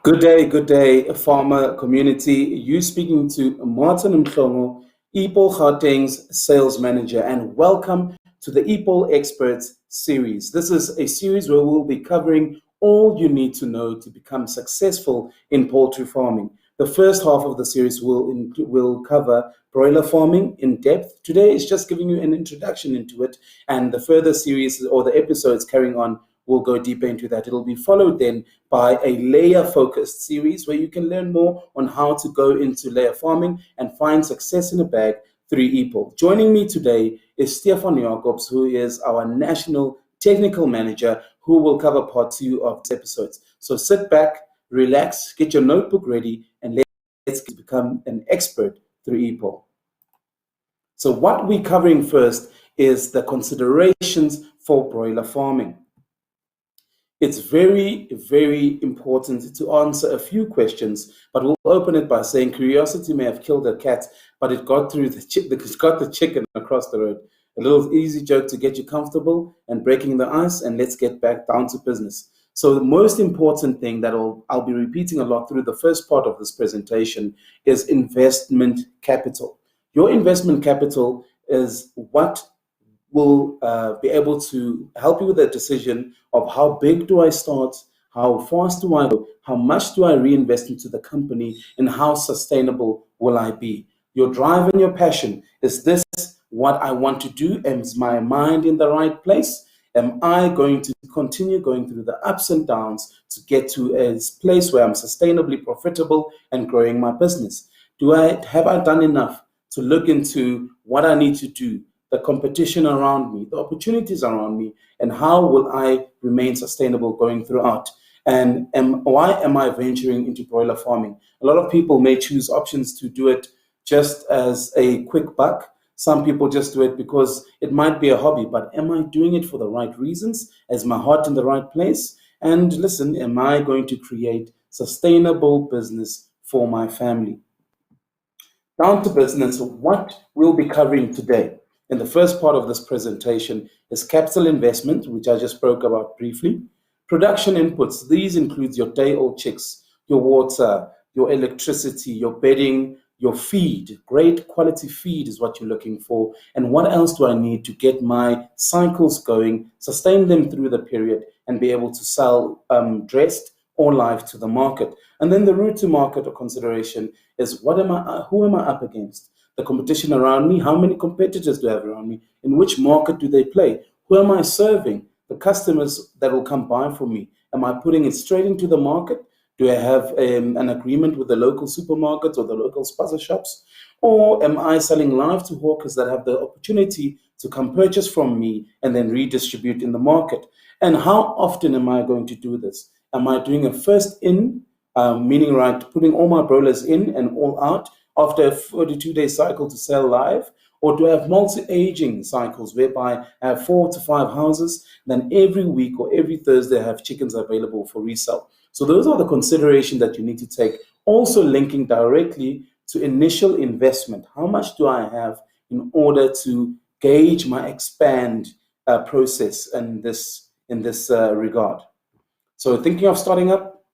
Good day, farmer community. You speaking to Martin Mhlongo, Epol Gauteng's sales manager, and welcome to the Epol Experts series. This is a series where we'll be covering all you need to know to become successful in poultry farming. The first half of the series will cover broiler farming in depth. Today is just giving you an introduction into it, and the further series or the episodes carrying on will go deeper into that. It'll be followed then by a layer-focused series where you can learn more on how to go into layer farming and find success in a bag through Epol. Joining me today is Stefan Jacobs, who is our National Technical Manager, who will cover part 2 of this episode. So sit back, relax, get your notebook ready, and let's become an expert through Epol. So what we're covering first is the considerations for broiler farming. It's very, very important to answer a few questions, but we'll open it by saying curiosity may have killed a cat, but it got through it got the chicken across the road. A little easy joke to get you comfortable and breaking the ice, and let's get back down to business. So the most important thing that I'll be repeating a lot through the first part of this presentation is investment capital. Your investment capital is what will be able to help you with the decision of how big do I start, how fast do I go, how much do I reinvest into the company, and how sustainable will I be. Your drive and your passion, is this what I want to do? Is my mind in the right place? Am I going to continue going through the ups and downs to get to a place where I'm sustainably profitable and growing my business? Have I done enough to look into what I need to do, the competition around me, the opportunities around me, and how will I remain sustainable going throughout? And why am I venturing into broiler farming? A lot of people may choose options to do it just as a quick buck. Some people just do it because it might be a hobby, but am I doing it for the right reasons? Is my heart in the right place? And listen, am I going to create sustainable business for my family? Down to business, what we'll be covering today in the first part of this presentation is capital investment, which I just spoke about briefly. Production inputs, these include your day-old chicks, your water, your electricity, your bedding, your feed. Great quality feed is what you're looking for. And what else do I need to get my cycles going, sustain them through the period, and be able to sell dressed or live to the market? And then the route to market or consideration is who am I up against? The competition around me, how many competitors do I have around me? In which market do they play? Who am I serving? The customers that will come buy from me. Am I putting it straight into the market? Do I have an agreement with the local supermarkets or the local spaza shops? Or am I selling live to hawkers that have the opportunity to come purchase from me and then redistribute in the market? And how often am I going to do this? Am I doing a first in, meaning putting all my broilers in and all out after a 42-day cycle to sell live? Or do I have multi-aging cycles whereby I have 4 to 5 houses, then every week or every Thursday I have chickens available for resale? So those are the considerations that you need to take. Also linking directly to initial investment. How much do I have in order to gauge my expand process in this regard? So thinking of starting up,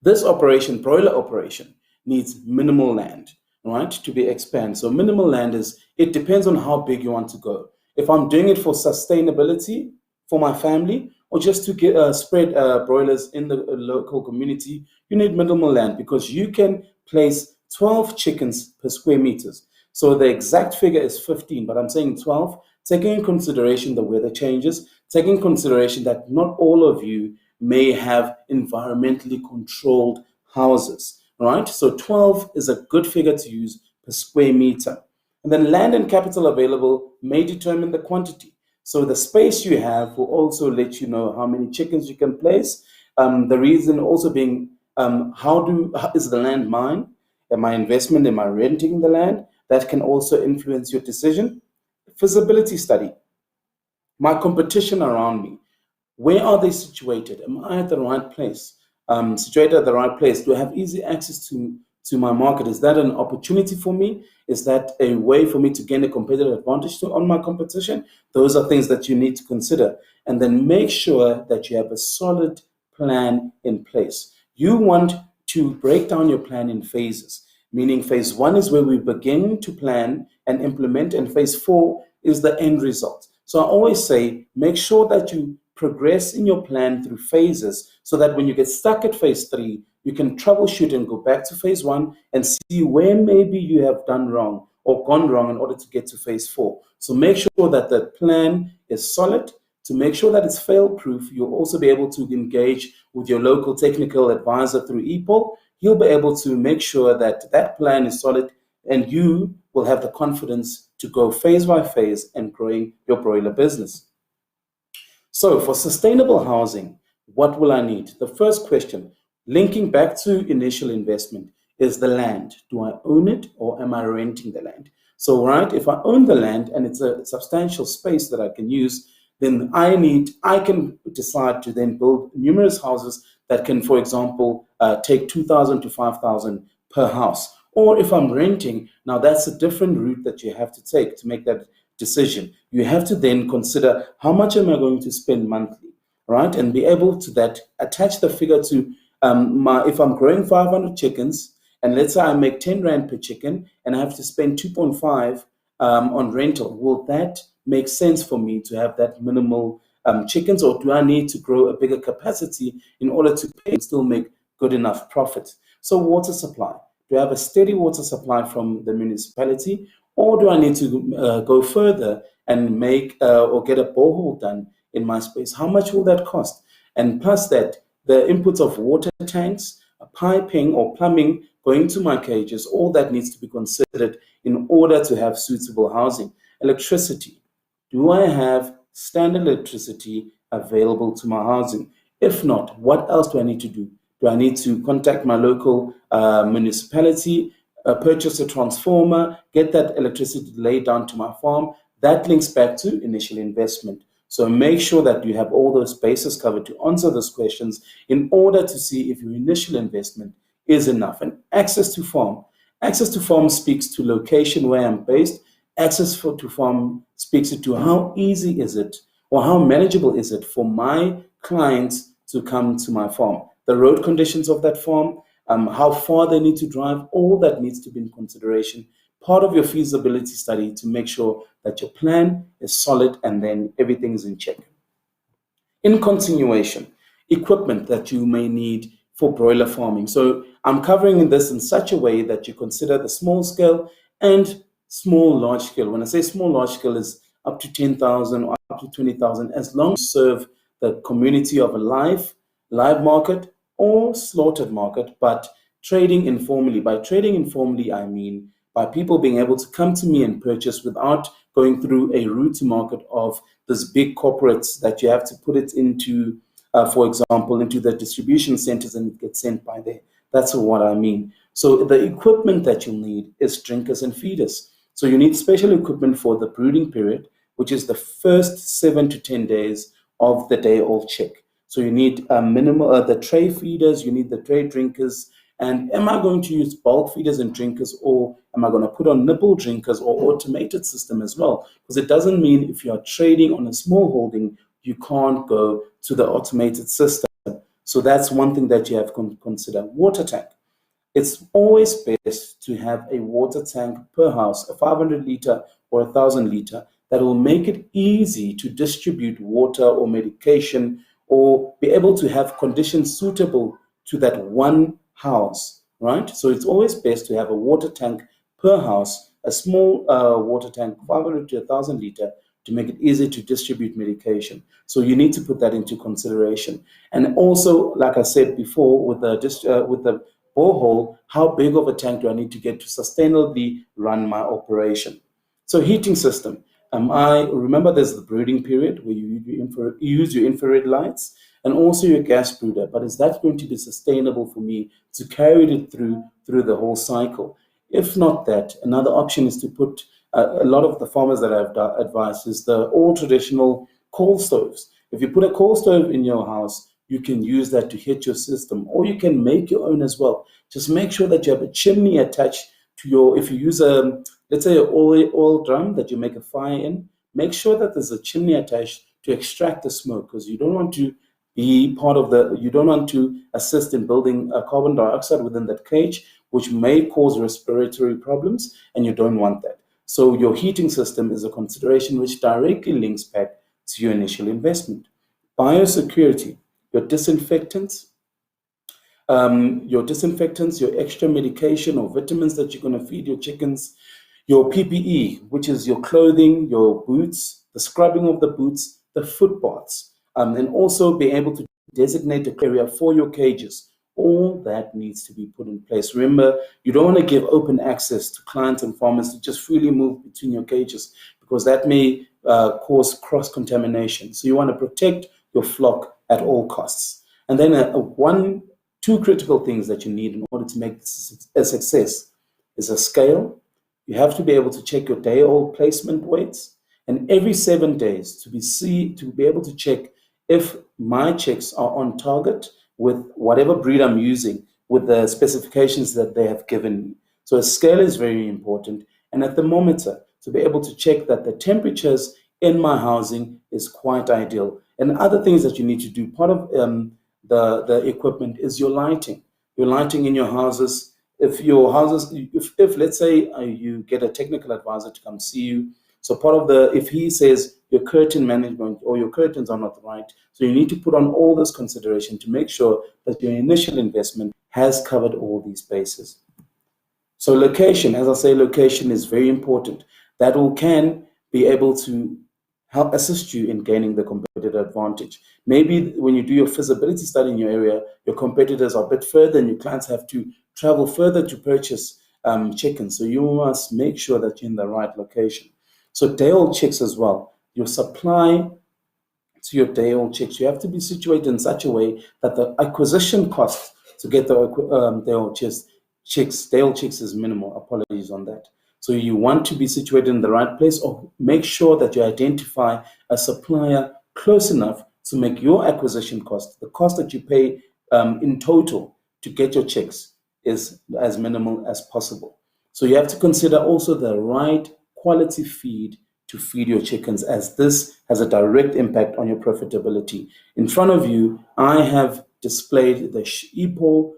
this operation, broiler operation, needs minimal land, right, to be expanded. So minimal land it depends on how big you want to go. If I'm doing it for sustainability for my family or just to spread broilers in the local community, you need minimal land because you can place 12 chickens per square meters. So the exact figure is 15, but I'm saying 12, taking in consideration the weather changes, taking in consideration that not all of you may have environmentally controlled houses. Right? So 12 is a good figure to use per square meter. And then land and capital available may determine the quantity. So the space you have will also let you know how many chickens you can place. The reason also being, how is the land mine? Am I investment? Am I renting the land? That can also influence your decision. Feasibility study. My competition around me. Where are they situated? Am I at the right place? Situated at the right place? Do I have easy access to my market? Is that an opportunity for me? Is that a way for me to gain a competitive advantage on my competition? Those are things that you need to consider. And then make sure that you have a solid plan in place. You want to break down your plan in phases, meaning phase 1 is where we begin to plan and implement, and phase 4 is the end result. So I always say, make sure that you progress in your plan through phases so that when you get stuck at phase 3, you can troubleshoot and go back to phase 1 and see where maybe you have done wrong or gone wrong in order to get to phase 4. So make sure that the plan is solid. To make sure that it's fail-proof, you'll also be able to engage with your local technical advisor through Epol. He'll be able to make sure that that plan is solid, and you will have the confidence to go phase by phase and growing your broiler business. So for sustainable housing, what will I need? The first question, linking back to initial investment, is the land. Do I own it or am I renting the land? So, right, if I own the land and it's a substantial space that I can use, then I can decide to then build numerous houses that can, for example, take 2,000 to 5,000 per house. Or if I'm renting, now that's a different route that you have to take to make that decision. You have to then consider how much am I going to spend monthly, right? And be able to that attach the figure to if I'm growing 500 chickens, and let's say I make 10 Rand per chicken and I have to spend 2.5 on rental, will that make sense for me to have that minimal chickens, or do I need to grow a bigger capacity in order to pay and still make good enough profit? So water supply. Do I have a steady water supply from the municipality, or do I need to go further and make or get a borehole done in my space? How much will that cost? And plus that, the inputs of water tanks, piping or plumbing going to my cages, all that needs to be considered in order to have suitable housing. Electricity. Do I have standard electricity available to my housing? If not, what else do I need to do? Do I need to contact my local municipality, purchase a transformer, get that electricity laid down to my farm? That links back to initial investment. So make sure that you have all those bases covered to answer those questions in order to see if your initial investment is enough. And access to farm. Access to farm speaks to location where I'm based. Access to farm speaks to how easy is it or how manageable is it for my clients to come to my farm. The road conditions of that farm, how far they need to drive, all that needs to be in consideration. Part of your feasibility study to make sure that your plan is solid and then everything is in check. In continuation, equipment that you may need for broiler farming. So I'm covering this in such a way that you consider the small scale and small large scale. When I say small large scale, is up to 10,000 or up to 20,000, as long as you serve the community of a live market or slaughtered market, but trading informally. By trading informally, I mean by people being able to come to me and purchase without going through a route to market of these big corporates that you have to put it into, for example, into the distribution centers and it gets sent by there. That's what I mean. So the equipment that you'll need is drinkers and feeders. So you need special equipment for the brooding period, which is the first 7 to 10 days of the day-old chick. So you need the tray feeders, you need the tray drinkers. And am I going to use bulk feeders and drinkers, or am I going to put on nipple drinkers or automated system as well? Because it doesn't mean if you are trading on a small holding, you can't go to the automated system. So that's one thing that you have to consider. Water tank. It's always best to have a water tank per house, a 500 liter or 1,000 liter, that will make it easy to distribute water or medication or be able to have conditions suitable to that one house, right? So it's always best to have a water tank per house, a small water tank, 500 to 1,000 liter, to make it easy to distribute medication. So you need to put that into consideration. And also, like I said before, with the borehole, how big of a tank do I need to get to sustainably run my operation? So heating system. I remember there's the brooding period where you use your infrared lights and also your gas brooder, but is that going to be sustainable for me to carry it through the whole cycle? If not that, another option is to put a lot of the farmers that I've advised is the old traditional coal stoves. If you put a coal stove in your house, you can use that to heat your system, or you can make your own as well. Just make sure that you have a chimney attached to your, if you use let's say an oil drum that you make a fire in, make sure that there's a chimney attached to extract the smoke, because you don't want to be part of you don't want to assist in building carbon dioxide within that cage, which may cause respiratory problems, and you don't want that. So your heating system is a consideration which directly links back to your initial investment. Biosecurity, your disinfectants, your extra medication or vitamins that you're going to feed your chickens, your PPE, which is your clothing, your boots, the scrubbing of the boots, the foot baths, and also be able to designate the area for your cages. All that needs to be put in place. Remember, you don't want to give open access to clients and farmers to just freely move between your cages, because that may cause cross-contamination. So you want to protect your flock at all costs. And then two critical things that you need in order to make this a success is a scale. You have to be able to check your day-old placement weights, and every 7 days to be able to check if my chicks are on target with whatever breed I'm using, with the specifications that they have given me. So a scale is very important, and a thermometer to be able to check that the temperatures in my housing is quite ideal. And other things that you need to do, part of the equipment is your lighting in your houses. If your houses, if let's say you get a technical advisor to come see you, so if he says your curtain management or your curtains are not right, so you need to put on all this consideration to make sure that your initial investment has covered all these bases. So location, as I say, location is very important. That can be able to help assist you in gaining the competitive advantage. Maybe when you do your feasibility study in your area, your competitors are a bit further and your clients have to travel further to purchase chickens. So you must make sure that you're in the right location. So day-old chicks as well. Your supply to your day-old chicks, you have to be situated in such a way that the acquisition cost to get the day-old chicks is minimal. Apologies on that. So you want to be situated in the right place, or make sure that you identify a supplier close enough to make your acquisition cost, the cost that you pay in total to get your chicks, is as minimal as possible. So you have to consider also the right quality feed to feed your chickens, as this has a direct impact on your profitability. In front of you, I have displayed the Epol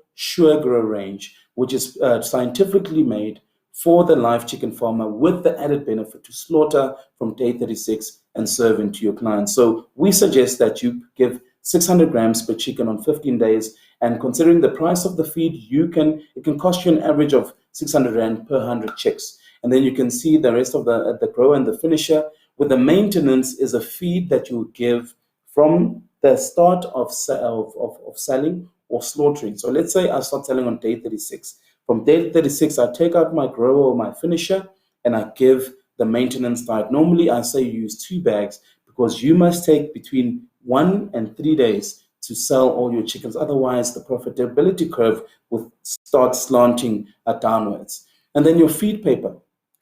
Grow range, which is scientifically made for the live chicken farmer, with the added benefit to slaughter from day 36 and serve into your clients. So we suggest that you give 600 grams per chicken on 15 days. And considering the price of the feed, it can cost you an average of 600 Rand per 100 chicks. And then you can see the rest of the grow and the finisher. With the maintenance is a feed that you give from the start of selling or slaughtering. So let's say I start selling on day 36. From day 36, I take out my grower or my finisher and I give the maintenance diet. Normally, I say use 2 bags, because you must take between 1 and 3 days to sell all your chickens. Otherwise, the profitability curve will start slanting downwards. And then your feed paper.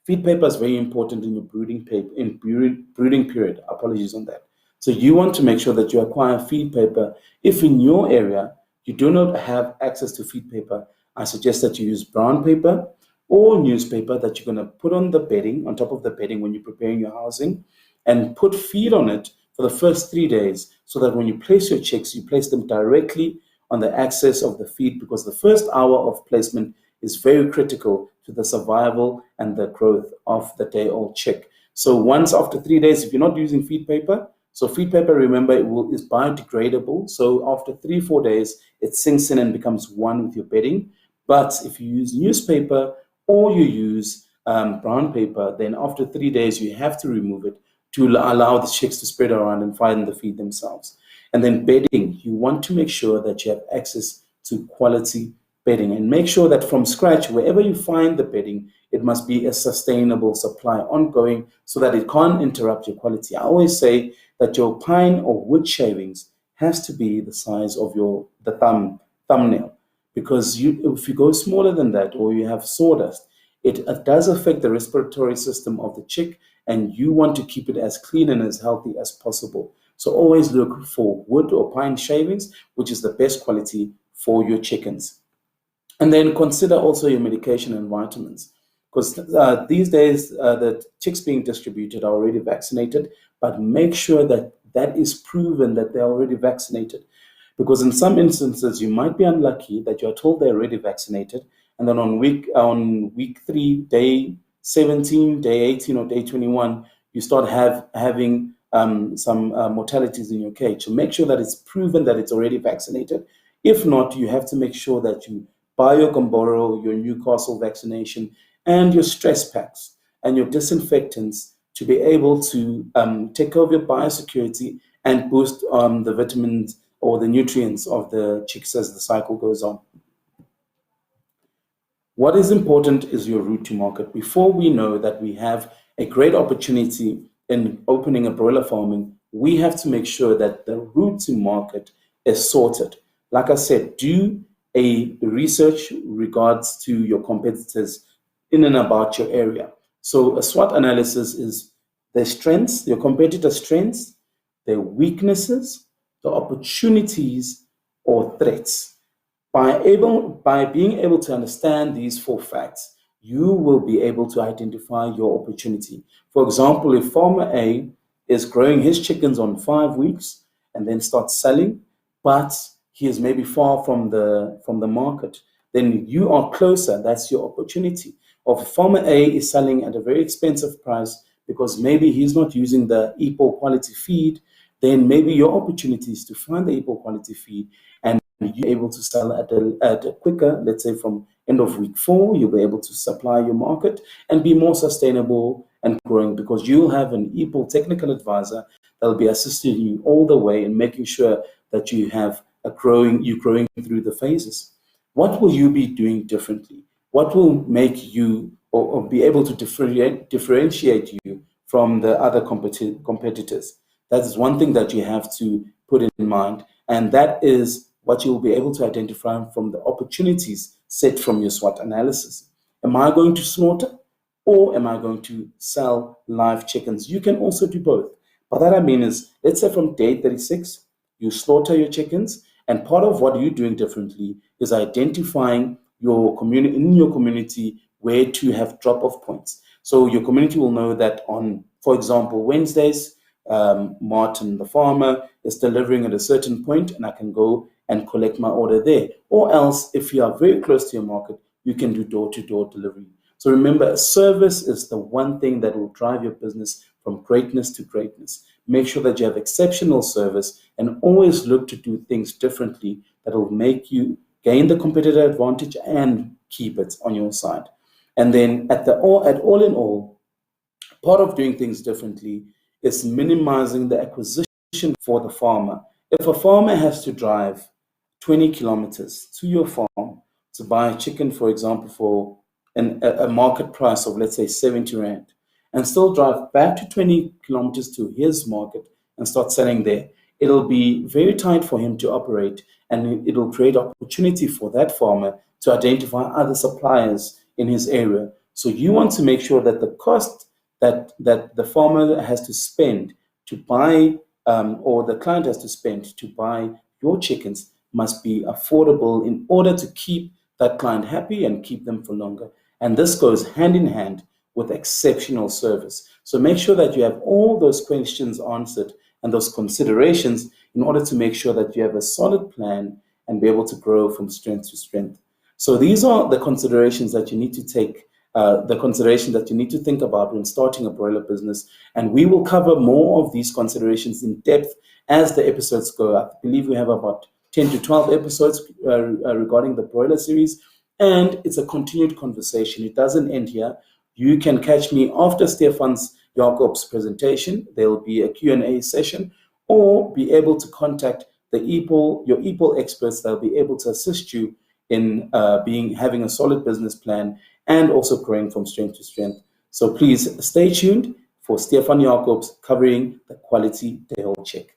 Feed paper is very important in your brooding period. Apologies on that. So you want to make sure that you acquire feed paper. If in your area you do not have access to feed paper, I suggest that you use brown paper or newspaper that you're going to put on the bedding, on top of the bedding when you're preparing your housing, and put feed on it for the first 3 days, so that when you place your chicks, you place them directly on the axis of the feed, because the first hour of placement is very critical to the survival and the growth of the day-old chick. So once after 3 days, if you're not using feed paper, so feed paper, remember, is biodegradable. So after 3-4 days, it sinks in and becomes one with your bedding. But if you use newspaper or you use brown paper, then after 3 days, you have to remove it to allow the chicks to spread around and find the feed themselves. And then bedding, you want to make sure that you have access to quality bedding, and make sure that from scratch, wherever you find the bedding, it must be a sustainable supply ongoing, so that it can't interrupt your quality. I always say that your pine or wood shavings has to be the size of the thumbnail, because if you go smaller than that, or you have sawdust, it does affect the respiratory system of the chick, and you want to keep it as clean and as healthy as possible. So always look for wood or pine shavings, which is the best quality for your chickens. And then consider also your medication and vitamins, because these days the chicks being distributed are already vaccinated, but make sure that that is proven that they're already vaccinated. Because in some instances, you might be unlucky that you are told they're already vaccinated, and then on week 3, day 17, day 18, or day 21, you start having some mortalities in your cage. So make sure that it's proven that it's already vaccinated. If not, you have to make sure that you buy your Gomboro, your Newcastle vaccination, and your stress packs and your disinfectants to be able to take care of your biosecurity and boost the vitamins or the nutrients of the chicks as the cycle goes on. What is important is your route to market. Before we know that we have a great opportunity in opening a broiler farming, we have to make sure that the route to market is sorted. Like I said, do a research regards to your competitors in and about your area. So a SWOT analysis is their strengths, your competitors' strengths, their weaknesses, the opportunities or threats. By being able to understand these 4 facts, you will be able to identify your opportunity. For example, if farmer A is growing his chickens on 5 weeks and then starts selling, but he is maybe far from the market, then you are closer. That's your opportunity. Or if farmer A is selling at a very expensive price because maybe he's not using the Epol quality feed, then maybe your opportunity is to find the Epol quality feed and you're able to sell at a quicker, let's say from end of week 4, you'll be able to supply your market and be more sustainable and growing, because you'll have an Epol technical advisor that will be assisting you all the way and making sure that you have you're growing through the phases. What will you be doing differently? What will make you or be able to differentiate you from the other competitors? That is one thing that you have to put in mind, and that is what you'll be able to identify from the opportunities set from your SWOT analysis. Am I going to slaughter or am I going to sell live chickens? You can also do both. But that I mean is, let's say from day 36, you slaughter your chickens, and part of what you're doing differently is identifying your community where to have drop-off points. So your community will know that on, for example, Wednesdays, Martin, the farmer, is delivering at a certain point, and I can go and collect my order there. Or else, if you are very close to your market, you can do door-to-door delivery. So remember, service is the one thing that will drive your business from greatness to greatness. Make sure that you have exceptional service and always look to do things differently that will make you gain the competitive advantage and keep it on your side. And then at all in all, part of doing things differently is minimizing the acquisition for the farmer. If a farmer has to drive 20 kilometers to your farm to buy a chicken, for example, for a market price of, let's say, 70 Rand, and still drive back to 20 kilometers to his market and start selling there, it'll be very tight for him to operate, and it'll create opportunity for that farmer to identify other suppliers in his area. So you want to make sure that the cost that the farmer has to spend to buy, or the client has to spend to buy your chickens, must be affordable in order to keep that client happy and keep them for longer. And this goes hand in hand with exceptional service. So make sure that you have all those questions answered and those considerations in order to make sure that you have a solid plan and be able to grow from strength to strength. So these are the considerations that you need to take, the considerations that you need to think about when starting a broiler business. And we will cover more of these considerations in depth as the episodes go. I believe we have about 10 to 12 episodes regarding the broiler series, and it's a continued conversation. It doesn't end here. You can catch me after Stefan's Jacob's presentation. There will be a Q&A session, or be able to contact your Epol experts that will be able to assist you in having a solid business plan and also growing from strength to strength. So please stay tuned for Stefan Jacobs covering the quality day-old chick.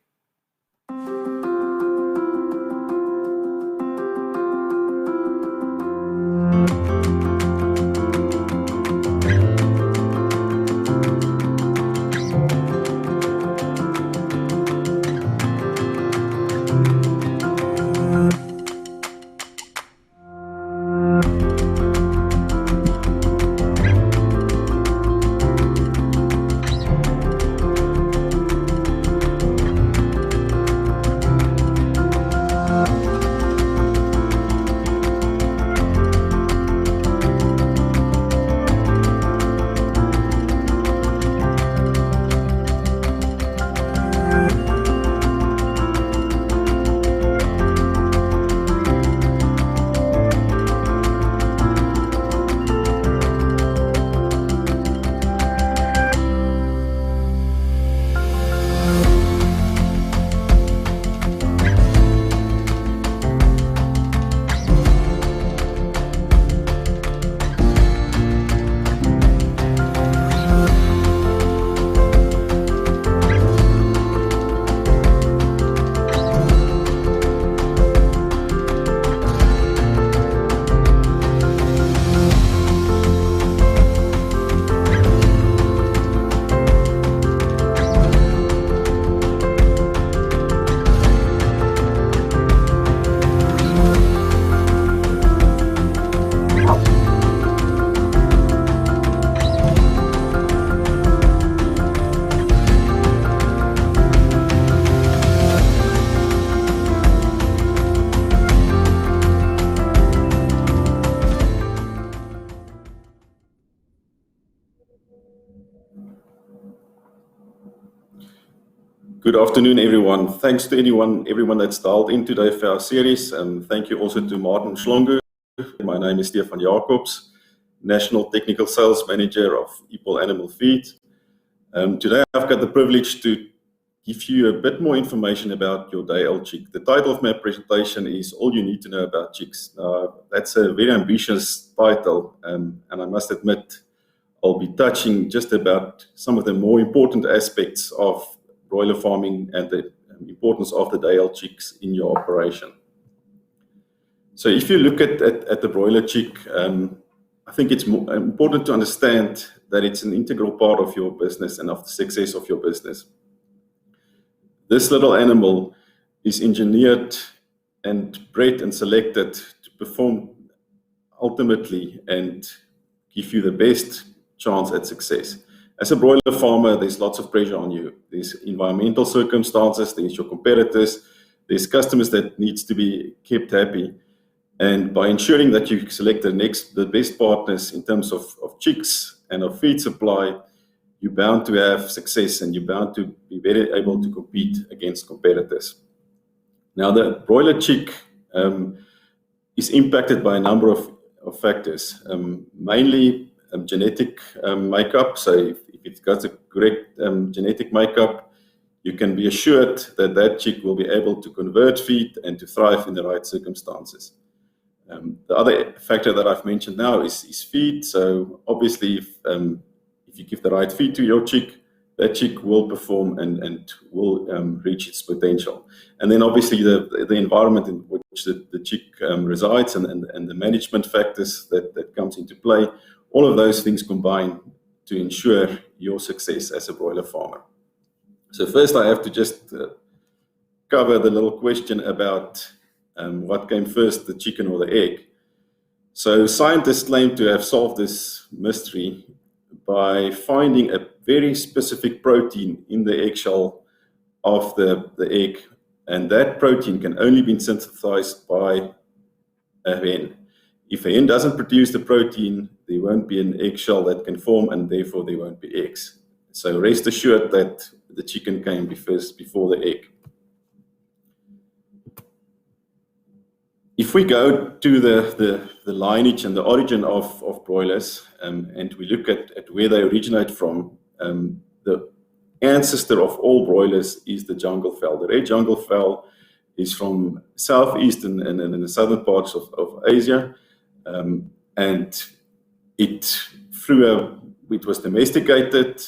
Good afternoon, everyone. Thanks to everyone that's dialed in today for our series. Thank you also to Martin Schlongu. My name is Stefan Jacobs, National Technical Sales Manager of Epol Animal Feed. Today I've got the privilege to give you a bit more information about your day-old chick. The title of my presentation is All You Need to Know About Chicks. That's a very ambitious title, and I must admit I'll be touching just about some of the more important aspects of broiler farming and the importance of the day-old chicks in your operation. So if you look at the broiler chick, I think it's important to understand that it's an integral part of your business and of the success of your business. This little animal is engineered and bred and selected to perform ultimately and give you the best chance at success. As a broiler farmer, there's lots of pressure on you. There's environmental circumstances, there's your competitors, there's customers that needs to be kept happy. And by ensuring that you select the best partners in terms of chicks and of feed supply, you're bound to have success and you're bound to be very able to compete against competitors. Now, the broiler chick is impacted by a number of factors, mainly genetic makeup. So if it's got the correct genetic makeup, you can be assured that that chick will be able to convert feed and to thrive in the right circumstances. The other factor that I've mentioned now is feed. So obviously, if you give the right feed to your chick, that chick will perform and will reach its potential. And then obviously the environment in which the chick resides and the management factors that comes into play, all of those things combine to ensure your success as a broiler farmer. So first I have to just cover the little question about what came first, the chicken or the egg. So scientists claim to have solved this mystery by finding a very specific protein in the eggshell of the egg, and that protein can only be synthesized by a hen. If a hen doesn't produce the protein, there won't be an eggshell that can form, and therefore there won't be eggs. So rest assured that the chicken came before the egg. If we go to the lineage and the origin of broilers, and we look at where they originate from, the ancestor of all broilers is the jungle fowl. The red jungle fowl is from southeastern and in the southern parts of Asia, and it was domesticated,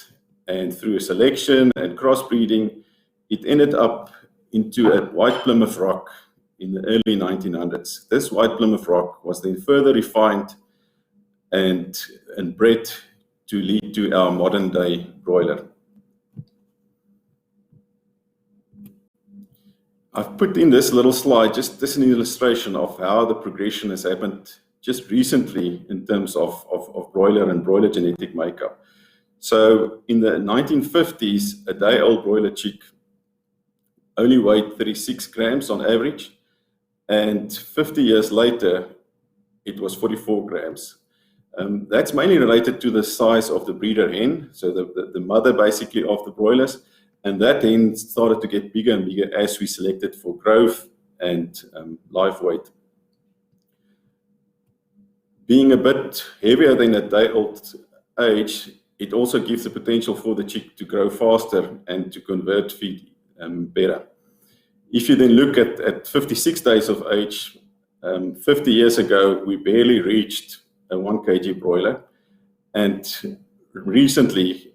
and through a selection and crossbreeding, it ended up into a white Plymouth Rock in the early 1900s. This white Plymouth Rock was then further refined and bred to lead to our modern day broiler. I've put in this little slide just an illustration of how the progression has happened just recently in terms of broiler and broiler genetic makeup. So in the 1950s, a day-old broiler chick only weighed 36 grams on average, and 50 years later, it was 44 grams. That's mainly related to the size of the breeder hen, so the mother basically of the broilers, and that hen started to get bigger and bigger as we selected for growth and live weight. Being a bit heavier than a day-old age, it also gives the potential for the chick to grow faster and to convert feed better. If you then look at 56 days of age, 50 years ago, we barely reached a 1 kg broiler. And recently,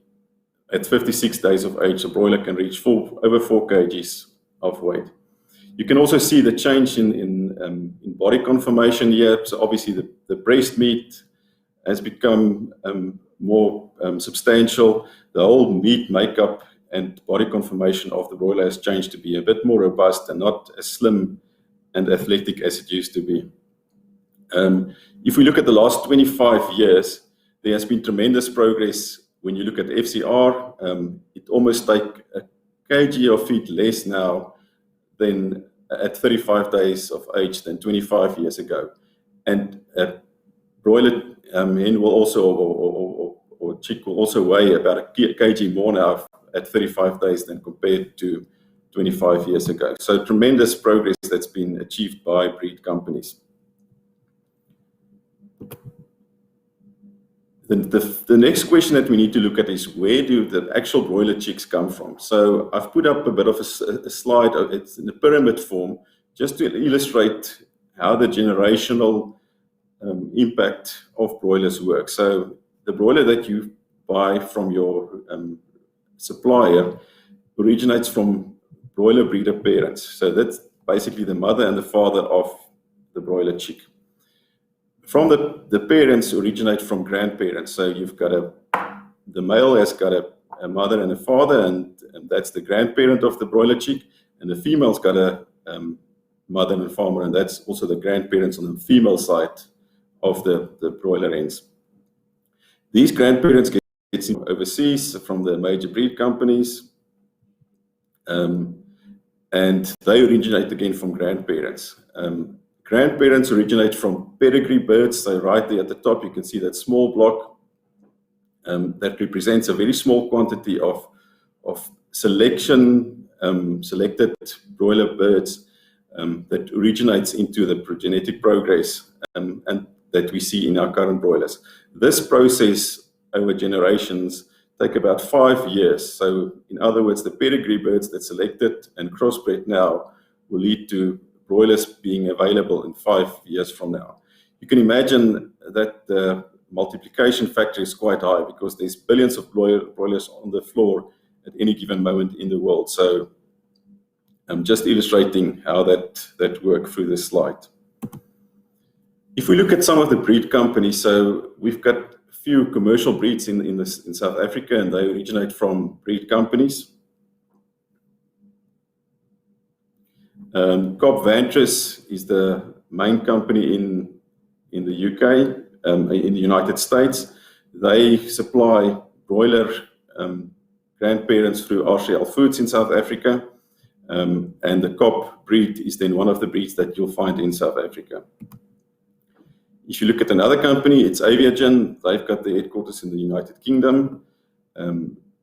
at 56 days of age, a broiler can reach over 4 kgs of weight. You can also see the change in body conformation here. So obviously the breast meat has become more substantial. The whole meat makeup and body conformation of the broiler has changed to be a bit more robust and not as slim and athletic as it used to be. If we look at the last 25 years, there has been tremendous progress. When you look at FCR, it almost takes a kg of feed less now than at 35 days of age than 25 years ago. And a broiler hen will also, or chick will also weigh about a kg more now at 35 days than compared to 25 years ago. So tremendous progress that's been achieved by breed companies. The next question that we need to look at is, where do the actual broiler chicks come from? So I've put up a bit of a slide. It's in a pyramid form, just to illustrate how the generational impact of broilers work. So the broiler that you buy from your supplier originates from broiler breeder parents. So that's basically the mother and the father of the broiler chick. From the parents originate from grandparents. So you've got the male has got a mother and a father, and that's the grandparent of the broiler chick, and the female's got a mother and a farmer, and that's also the grandparents on the female side of the broiler hens. These grandparents get overseas from the major breed companies, and they originate again from grandparents. Grandparents originate from pedigree birds. So right there at the top, you can see that small block that represents a very small quantity of selected broiler birds that originates into the genetic progress and that we see in our current broilers. This process over generations take about 5 years. So in other words, the pedigree birds that selected and crossbred now will lead to broilers being available in 5 years from now. You can imagine that the multiplication factor is quite high, because there's billions of broilers on the floor at any given moment in the world. So I'm just illustrating how that works through this slide. If we look at some of the breed companies, so we've got a few commercial breeds in South Africa, and they originate from breed companies. Cobb Vantris is the main company in the UK, in the United States. They supply broiler grandparents through RCL Foods in South Africa, and the Cobb breed is then one of the breeds that you'll find in South Africa. If you look at another company, it's Aviagen. They've got their headquarters in the United Kingdom.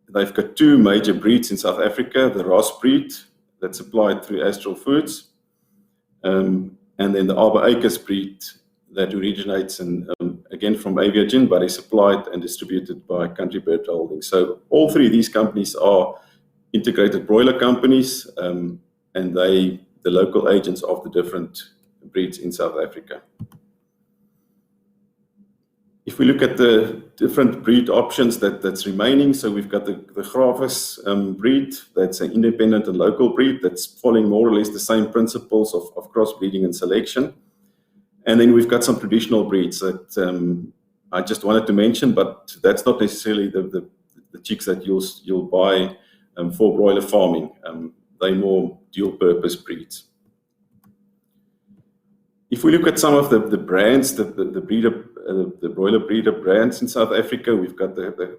They've got two major breeds in South Africa, the Ross breed, that's supplied through Astral Foods, and then the Arbor Acres breed that originates again from Aviagen, but is supplied and distributed by Country Bird Holdings. So all three of these companies are integrated broiler companies, and the local agents of the different breeds in South Africa. If we look at the different breed options that's remaining, so we've got the Gravis breed, that's an independent and local breed that's following more or less the same principles of crossbreeding and selection. And then we've got some traditional breeds that I just wanted to mention, but that's not necessarily the chicks that you'll buy for broiler farming. They're more dual-purpose breeds. If we look at some of the brands, the broiler breeder brands in South Africa, we've got the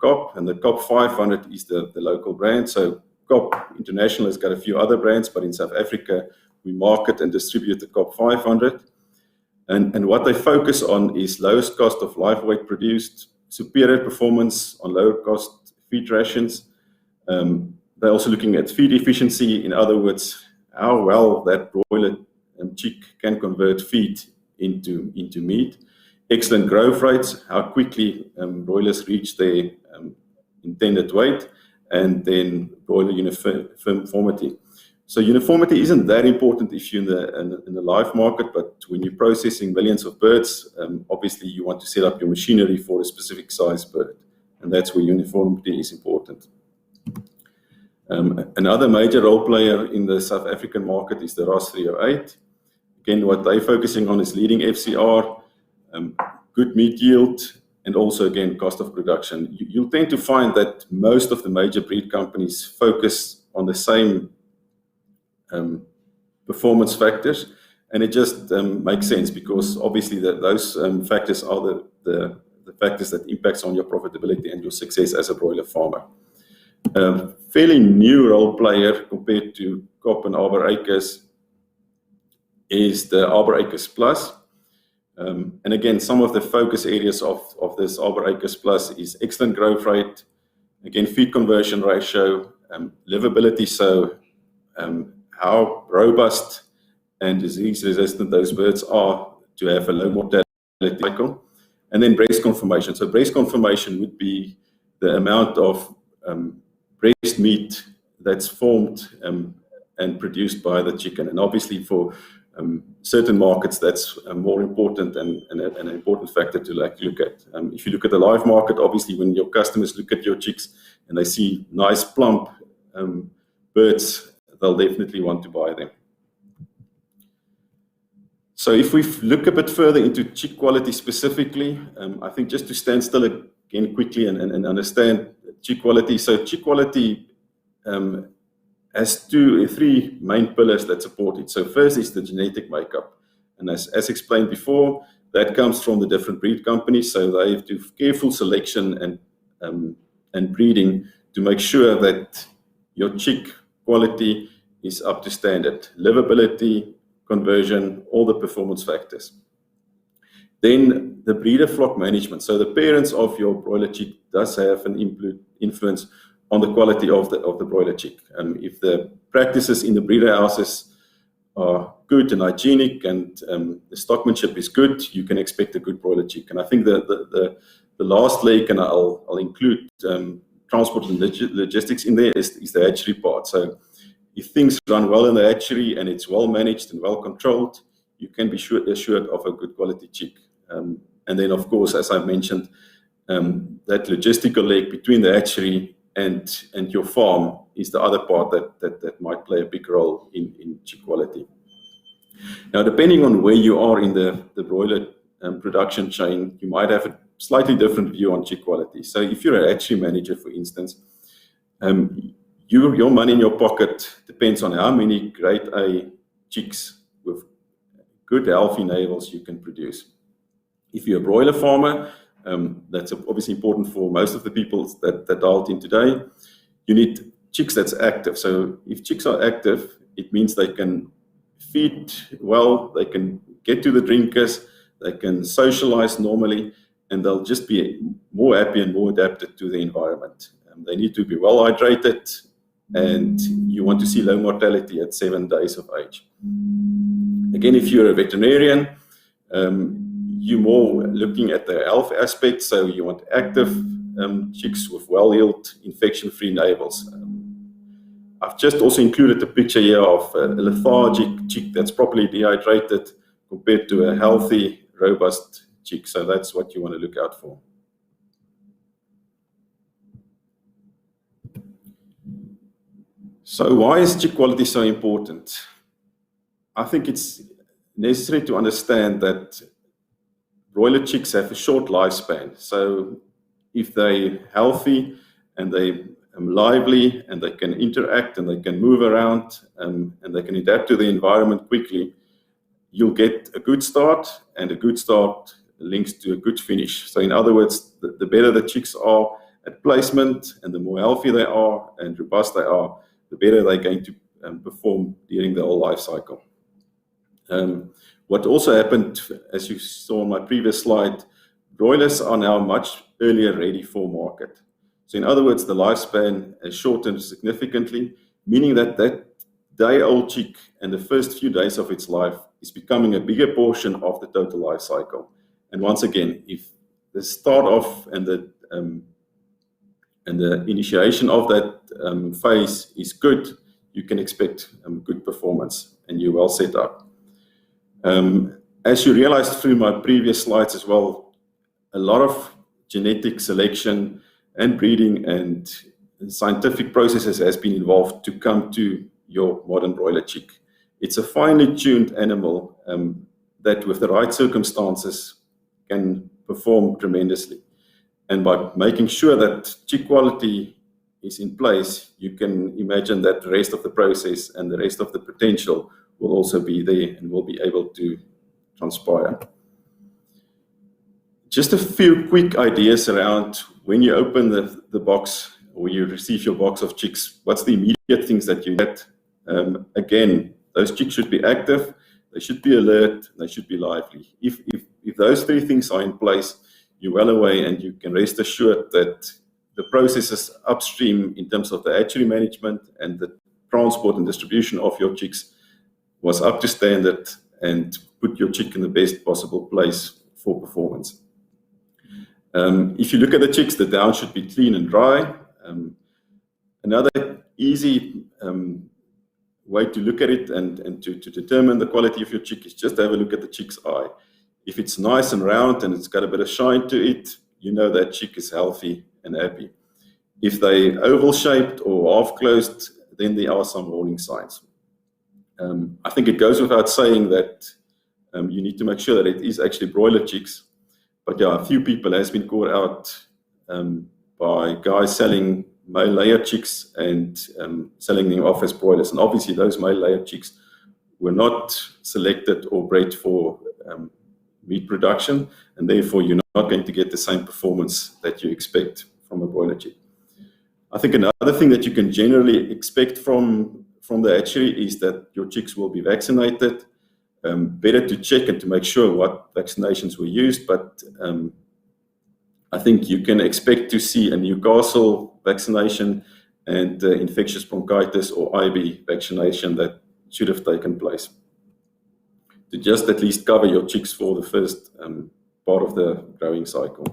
Cobb, and the Cobb 500 is the local brand. So Cobb International has got a few other brands, but in South Africa, we market and distribute the Cobb 500. And what they focus on is lowest cost of live weight produced, superior performance on lower cost feed rations. They're also looking at feed efficiency. In other words, how well that broiler chick can convert feed into meat. Excellent growth rates, how quickly broilers reach their intended weight, and then broiler uniformity. So uniformity isn't that important if you're in the live market, but when you're processing millions of birds, obviously you want to set up your machinery for a specific size bird, and that's where uniformity is important. Another major role player in the South African market is the Ross 308. Again, what they're focusing on is leading FCR, good meat yield, and also, again, cost of production. You'll tend to find that most of the major breed companies focus on the same performance factors, and it just makes sense, because obviously those factors are the factors that impacts on your profitability and your success as a broiler farmer. Fairly new role player compared to Cobb and Arbor Acres is the Arbor Acres Plus. And again, some of the focus areas of this Arbor Acres Plus is excellent growth rate, again, feed conversion ratio, livability, so how robust and disease resistant those birds are to have a low mortality cycle. And then breast conformation. So breast conformation would be the amount of breast meat that's formed and produced by the chicken. And obviously for certain markets, that's more important and an important factor to look at. If you look at the live market, obviously when your customers look at your chicks and they see nice plump birds, they'll definitely want to buy them. So if we look a bit further into chick quality specifically, I think just to stand still again quickly and understand chick quality. So chick quality has three main pillars that support it. So first is the genetic makeup. And as explained before, that comes from the different breed companies. So they have to do careful selection and breeding to make sure that your chick quality is up to standard. Livability, conversion, all the performance factors. Then the breeder flock management. So the parents of your broiler chick does have an influence on the quality of the broiler chick. If the practices in the breeder houses are good and hygienic and the stockmanship is good, you can expect a good broiler chick. And I think the last leg, and I'll include transport and logistics in there, is the hatchery part. So if things run well in the hatchery and it's well managed and well controlled, you can be assured of a good quality chick. And then, of course, as I mentioned, that logistical leg between the hatchery and your farm is the other part that might play a big role in chick quality. Now, depending on where you are in the broiler production chain, you might have a slightly different view on chick quality. So if you're a hatchery manager, for instance, your money in your pocket depends on how many grade A chicks with good healthy navels you can produce. If you're a broiler farmer, that's obviously important for most of the people that dialed in today. You need chicks that's active. So if chicks are active, it means they can feed well, they can get to the drinkers, they can socialize normally, and they'll just be more happy and more adapted to the environment. They need to be well hydrated, and you want to see low mortality at 7 days of age. Again, if you're a veterinarian, you're more looking at the health aspect, so you want active chicks with well-heeled, infection-free navels. I've just also included a picture here of a lethargic chick that's properly dehydrated compared to a healthy, robust chick, so that's what you want to look out for. So why is chick quality so important? I think it's necessary to understand that broiler chicks have a short lifespan. So if they're healthy and they're lively and they can interact and they can move around and they can adapt to the environment quickly, you'll get a good start, and a good start links to a good finish. So in other words, the better the chicks are at placement and the more healthy they are and robust they are, the better they're going to perform during the whole life cycle. What also happened, as you saw on my previous slide, broilers are now much earlier ready for market. So in other words, the lifespan has shortened significantly, meaning that day-old chick and the first few days of its life is becoming a bigger portion of the total life cycle. And once again, if the start off and the initiation of that phase is good, you can expect good performance and you're well set up. As you realized through my previous slides as well, a lot of genetic selection and breeding and scientific processes has been involved to come to your modern broiler chick. It's a finely tuned animal that with the right circumstances can perform tremendously. And by making sure that chick quality is in place, you can imagine that the rest of the process and the rest of the potential will also be there and will be able to transpire. Just a few quick ideas around when you open the box or you receive your box of chicks, what's the immediate things that you get? Again, those chicks should be active, they should be alert, they should be lively. If those three things are in place, you're well away, and you can rest assured that the processes upstream in terms of the hatchery management and the transport and distribution of your chicks was up to standard and put your chick in the best possible place for performance. If you look at the chicks, the down should be clean and dry. Another easy way to look at it and to determine the quality of your chick is just have a look at the chick's eye. If it's nice and round and it's got a bit of shine to it, you know that chick is healthy and happy. If they oval shaped or half closed, then there are some warning signs. I think it goes without saying that you need to make sure that it is actually broiler chicks. But yeah, a few people has been caught out by guys selling male layer chicks and selling them off as broilers. And obviously those male layer chicks were not selected or bred for meat production, and therefore you're not going to get the same performance that you expect from a broiler chick. I think another thing that you can generally expect from the hatchery is that your chicks will be vaccinated. Better to check and to make sure what vaccinations were used, but I think you can expect to see a Newcastle vaccination and infectious bronchitis or IB vaccination that should have taken place, to just at least cover your chicks for the first part of the growing cycle.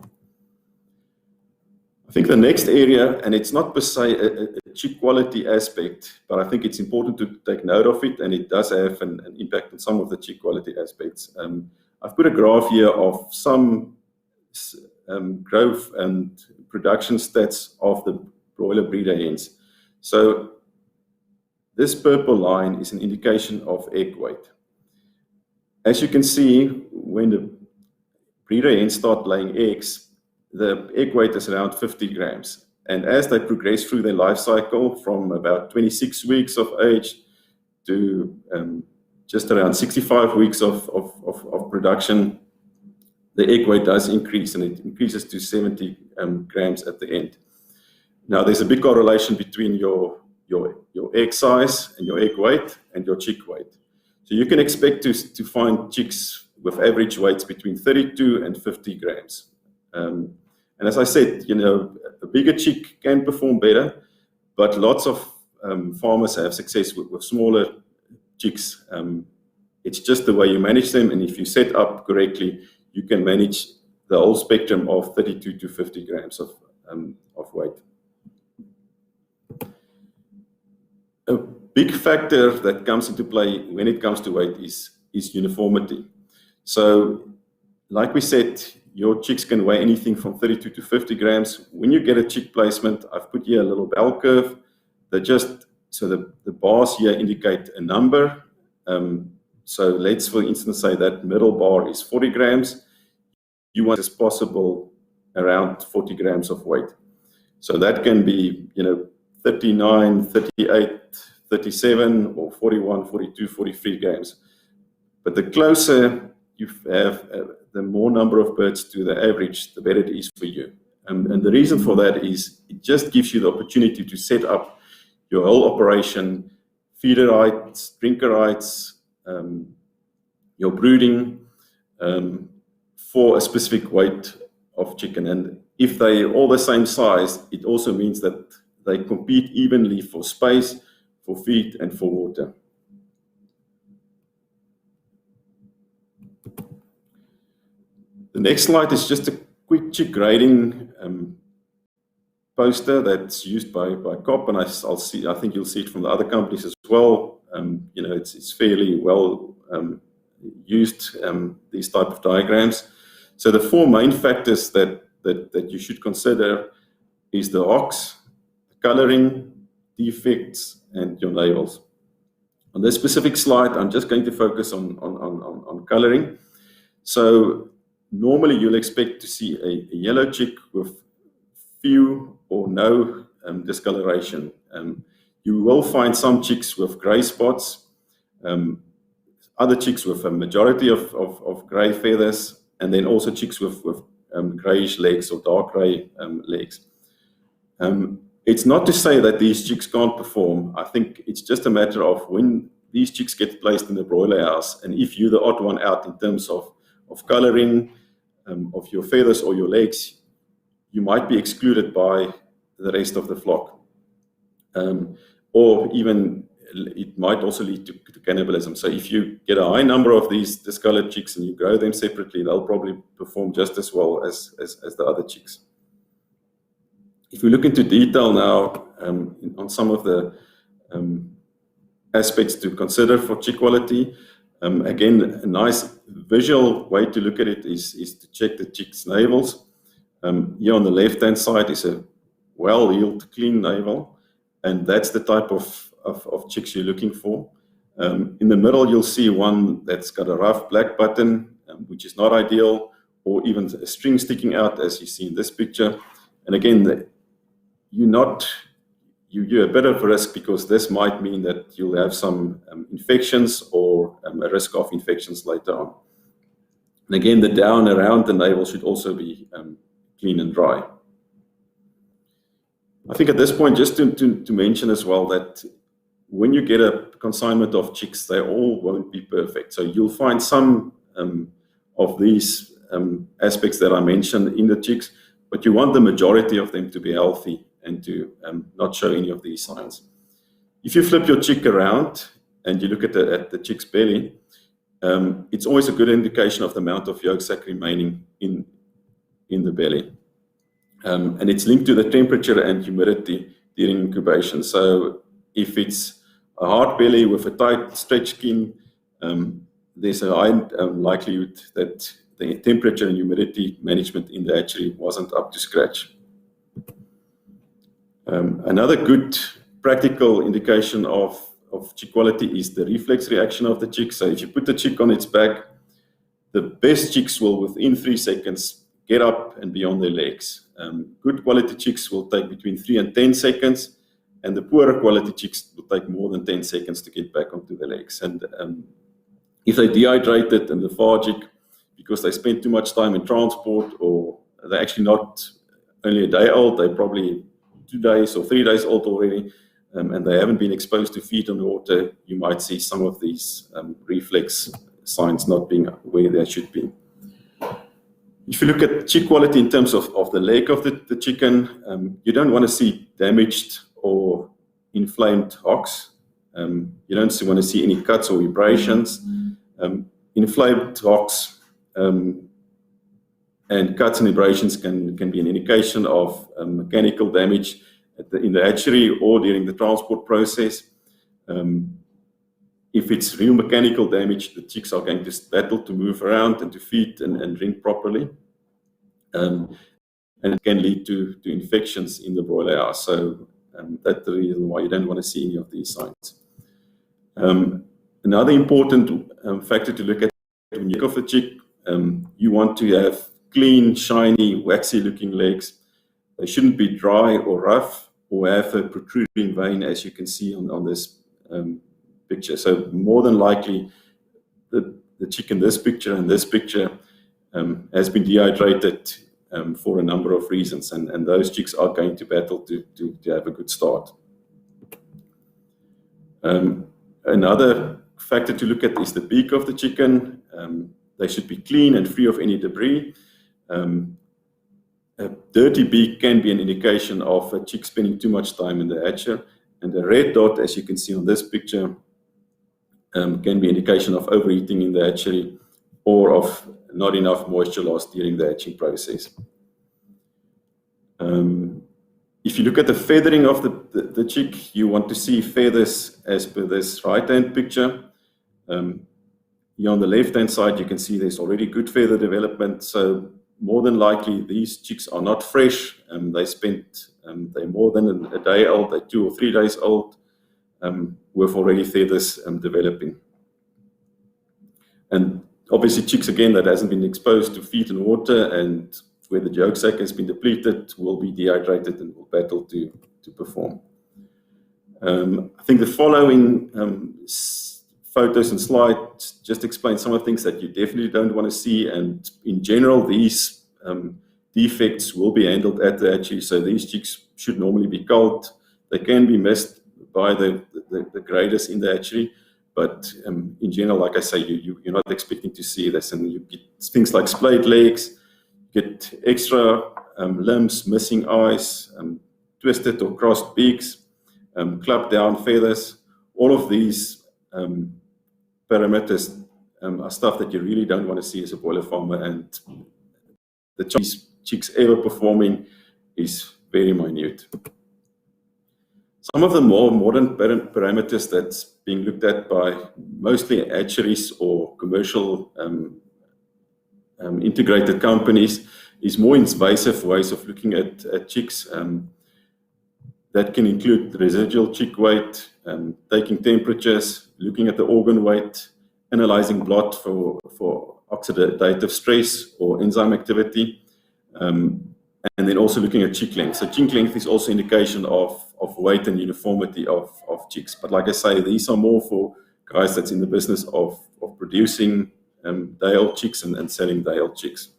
I think the next area, and it's not per se a chick quality aspect, but I think it's important to take note of it, and it does have an impact on some of the chick quality aspects. I've put a graph here of some growth and production stats of the broiler breeder hens. So this purple line is an indication of egg weight. As you can see, when the breeder hens start laying eggs, the egg weight is around 50 grams. And as they progress through their life cycle from about 26 weeks of age to just around 65 weeks of production, the egg weight does increase, and it increases to 70 grams at the end. Now, there's a big correlation between your egg size and your egg weight and your chick weight. So you can expect to find chicks with average weights between 32 and 50 grams. And as I said, you know, a bigger chick can perform better, but lots of farmers have success with smaller chicks. It's just the way you manage them, and if you set up correctly, you can manage the whole spectrum of 32 to 50 grams of weight. A big factor that comes into play when it comes to weight is uniformity. So, like we said, your chicks can weigh anything from 32 to 50 grams. When you get a chick placement, I've put here a little bell curve that so the bars here indicate a number. So let's, for instance, say that middle bar is 40 grams. You want as possible around 40 grams of weight. So that can be, 39, 38, 37, or 41, 42, 43 grams. But the closer you have, the more number of birds to the average, the better it is for you. And the reason for that is it just gives you the opportunity to set up your whole operation, feeder heights, drinker heights, your brooding, for a specific weight of chicken. And if they're all the same size, it also means that they compete evenly for space, for feed, and for water. The next slide is just a quick chick grading poster that's used by COP, and I think you'll see it from the other companies as well. It's fairly well used, these type of diagrams. So the four main factors that you should consider is the ox, coloring, defects, and your navels. On this specific slide, I'm just going to focus on coloring. So normally you'll expect to see a yellow chick with few or no discoloration. You will find some chicks with gray spots, other chicks with a majority of gray feathers, and then also chicks with grayish legs or dark gray legs. It's not to say that these chicks can't perform. I think it's just a matter of when these chicks get placed in the broiler house, and if you're the odd one out in terms of coloring, of your feathers or your legs, you might be excluded by the rest of the flock. Or even it might also lead to cannibalism. So if you get a high number of these discolored chicks and you grow them separately, they'll probably perform just as well as the other chicks. If we look into detail now on some of the aspects to consider for chick quality, again, a nice visual way to look at it is to check the chick's navels. Here on the left-hand side is a well-heeled, clean navel, and that's the type of chicks you're looking for. In the middle, you'll see one that's got a rough black button, which is not ideal, or even a string sticking out, as you see in this picture. And again, you're a bit of a risk, because this might mean that you'll have some infections or a risk of infections later on. And again, the down around the navel should also be clean and dry. I think at this point, just to mention as well that when you get a consignment of chicks, they all won't be perfect. So you'll find some of these aspects that I mentioned in the chicks, but you want the majority of them to be healthy and to not show any of these signs. If you flip your chick around and you look at the chick's belly, it's always a good indication of the amount of yolk sac remaining in the belly. And it's linked to the temperature and humidity during incubation. So if it's a hard belly with a tight stretch skin, there's a high likelihood that the temperature and humidity management in the hatchery wasn't up to scratch. Another good practical indication of chick quality is the reflex reaction of the chick. So if you put the chick on its back, the best chicks will within 3 seconds get up and be on their legs. Good quality chicks will take between 3 and 10 seconds, and the poorer quality chicks will take more than 10 seconds to get back onto their legs. And if they're dehydrated and lethargic because they spend too much time in transport, or they're actually not only a day old, they're probably 2 days or 3 days old already, and they haven't been exposed to feed and water, you might see some of these reflex signs not being where they should be. If you look at chick quality in terms of the leg of the chicken, you don't want to see damaged or inflamed hocks. You don't want to see any cuts or abrasions. Inflamed hocks and cuts and abrasions can be an indication of mechanical damage in the hatchery or during the transport process. If it's real mechanical damage, the chicks are going to battle to move around and to feed and drink properly. And it can lead to infections in the broiler house. So that's the reason why you don't want to see any of these signs. Another important factor to look at when you look at the chick, you want to have clean, shiny, waxy-looking legs. They shouldn't be dry or rough or have a protruding vein, as you can see on this picture. So more than likely, the chick in this picture and this picture has been dehydrated for a number of reasons, and those chicks are going to battle to have a good start. Another factor to look at is the beak of the chicken. They should be clean and free of any debris. A dirty beak can be an indication of a chick spending too much time in the hatcher, and the red dot, as you can see on this picture, can be an indication of overheating in the hatchery or of not enough moisture loss during the hatching process. If you look at the feathering of the chick, you want to see feathers as per this right-hand picture. Here on the left-hand side, you can see there's already good feather development. So more than likely, these chicks are not fresh. They're more than a day old. They're 2 or 3 days old with already feathers developing. And obviously, chicks, again, that hasn't been exposed to feed and water and where the yolk sac has been depleted will be dehydrated and will battle to perform. I think the following photos and slides just explain some of the things that you definitely don't want to see, and in general, these defects will be handled at the hatchery, so these chicks should normally be culled. They can be missed by the graders in the hatchery, but in general, like I say, you're not expecting to see this, and you get things like splayed legs, get extra limbs, missing eyes, twisted or crossed beaks, clubbed down feathers, all of these parameters are stuff that you really don't want to see as a broiler farmer, and the chicks ever performing is very minute. Some of the more modern parameters that's being looked at by mostly hatcheries or commercial integrated companies is more invasive ways of looking at chicks. That can include residual chick weight, taking temperatures, looking at the organ weight, analyzing blood for oxidative stress or enzyme activity, and then also looking at chick length. So chick length is also indication of weight and uniformity of chicks. But like I say, these are more for guys that's in the business of producing day-old chicks and selling day-old chicks.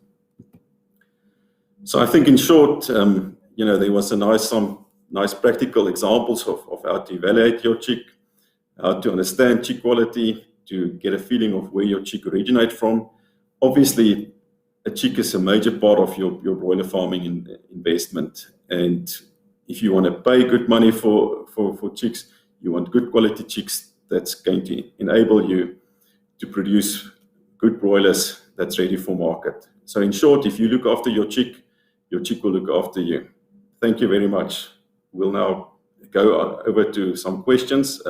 So I think in short, there was some nice practical examples of how to evaluate your chick, how to understand chick quality, to get a feeling of where your chick originates from. Obviously, a chick is a major part of your broiler farming investment. And if you want to pay good money for chicks, you want good quality chicks that's going to enable you to produce good broilers that's ready for market. So in short, if you look after your chick will look after you. Thank you very much. We'll now go over to some questions,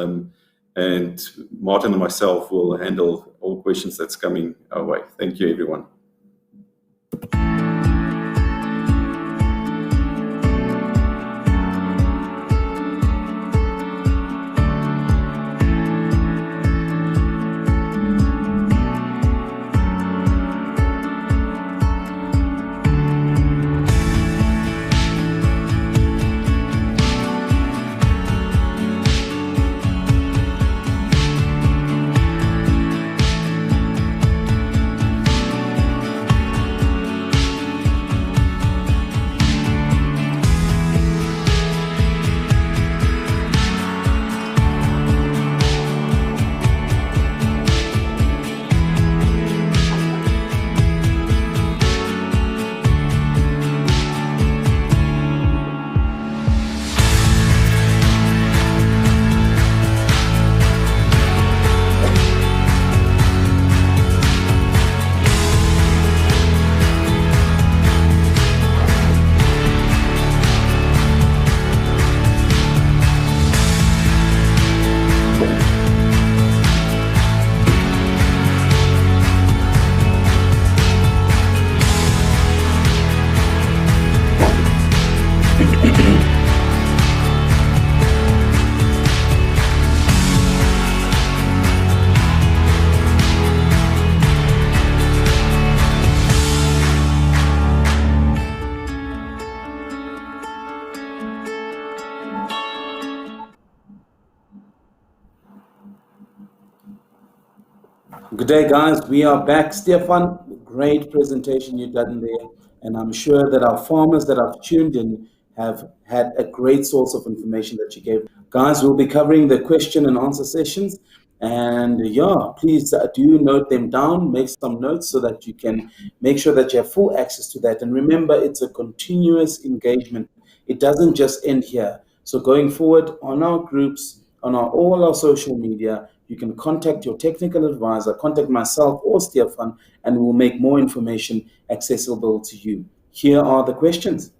and Martin and myself will handle all questions that's coming our way. Thank you, everyone. Good day, guys. We are back. Stefan, great presentation you've done there. And I'm sure that our farmers that have tuned in have had a great source of information that you gave. Guys, we'll be covering the question and answer sessions. And yeah, please do note them down, make some notes so that you can make sure that you have full access to that. And remember, it's a continuous engagement. It doesn't just end here. So going forward on our groups, on all our social media, you can contact your technical advisor, contact myself or Stefan, and we'll make more information accessible to you. Here are the questions.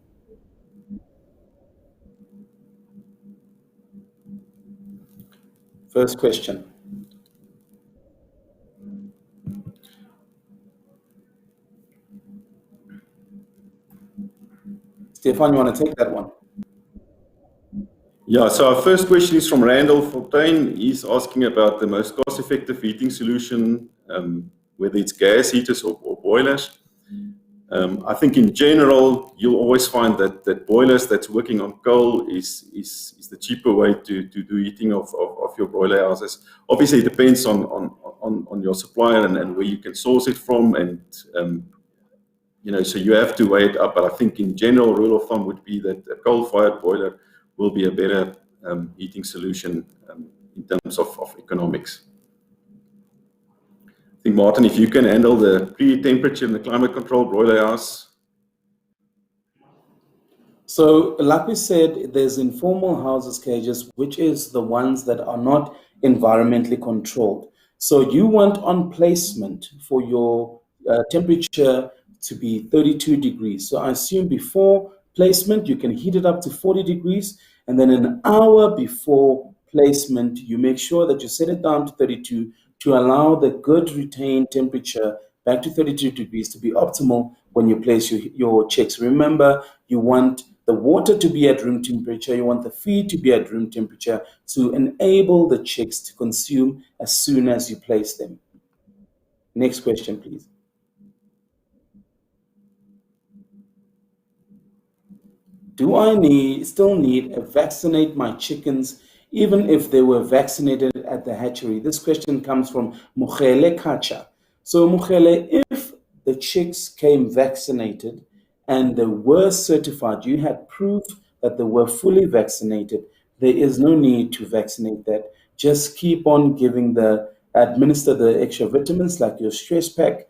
First question. Stefan, you want to take that one? Yeah, so our first question is from Randall Fontaine. He's asking about the most cost-effective heating solution, whether it's gas heaters or boilers. I think in general, you'll always find that boilers that's working on coal is the cheaper way to do heating of your broiler houses. Obviously, it depends on your supplier and where you can source it from, and so you have to weigh it up. But I think in general, rule of thumb would be that a coal-fired boiler will be a better heating solution in terms of economics. I think, Martin, if you can handle the pre-temperature and the climate control broiler house. So like we said, there's informal houses cages, which is the ones that are not environmentally controlled. So you want on placement for your temperature to be 32 degrees. So I assume before placement, you can heat it up to 40 degrees. And then an hour before placement, you make sure that you set it down to 32 to allow the good retained temperature back to 32 degrees to be optimal when you place your chicks. Remember, you want the water to be at room temperature, you want the feed to be at room temperature to enable the chicks to consume as soon as you place them. Next question, please. Do I still need to vaccinate my chickens even if they were vaccinated at the hatchery? This question comes from Mukhele Kacha. So Mukhele, if the chicks came vaccinated and they were certified, you had proof that they were fully vaccinated, there is no need to vaccinate that. Just keep on administer the extra vitamins like your stress pack.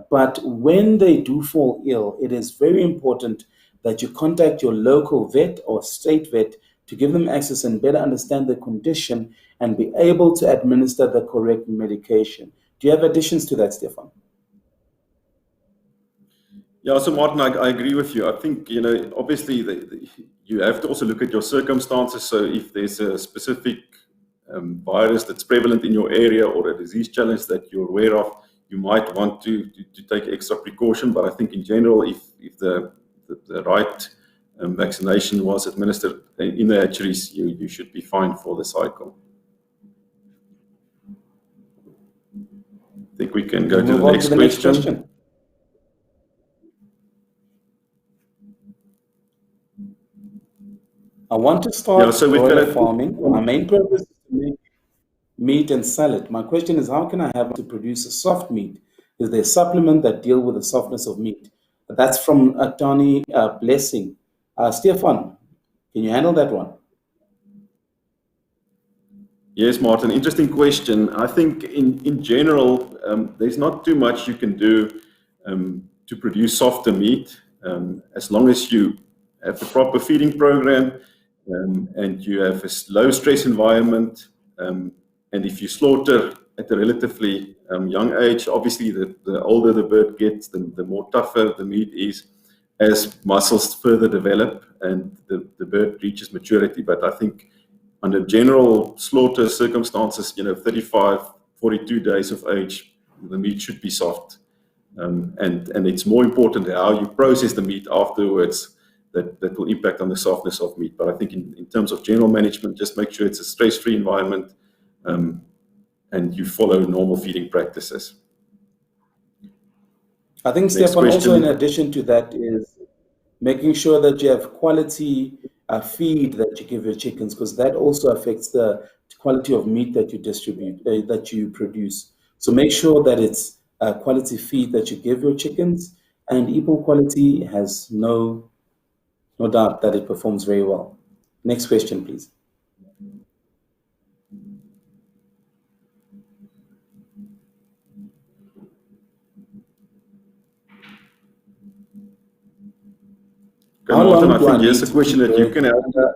But when they do fall ill, it is very important that you contact your local vet or state vet to give them access and better understand the condition and be able to administer the correct medication. Do you have additions to that, Stefan? Yeah, so Martin, I agree with you. I think, obviously you have to also look at your circumstances. So if there's a specific virus that's prevalent in your area or a disease challenge that you're aware of, you might want to take extra precaution. But I think in general, if the right vaccination was administered in the hatcheries, you should be fine for the cycle. I think we can go to the next question. I want to start broiler farming. My main purpose is to make meat and sell it. My question is, how can I have to produce a soft meat? Is there a supplement that deal with the softness of meat? That's from Attorney Blessing. Stefan, can you handle that one? Yes, Martin, interesting question. I think in general, there's not too much you can do to produce softer meat as long as you have the proper feeding program and you have a low stress environment. And if you slaughter at a relatively young age, obviously the older the bird gets, the more tougher the meat is as muscles further develop and the bird reaches maturity. But I think under general slaughter circumstances, 35, 42 days of age, the meat should be soft. And it's more important how you process the meat afterwards that will impact on the softness of meat. But I think in terms of general management, just make sure it's a stress-free environment and you follow normal feeding practices. I think, Stefan, also in addition to that is making sure that you have quality feed that you give your chickens, because that also affects the quality of meat that you distribute, that you produce. So make sure that it's quality feed that you give your chickens, and Epol quality has no doubt that it performs very well. Next question, please. Okay, Martin, I think here's a question that you can answer.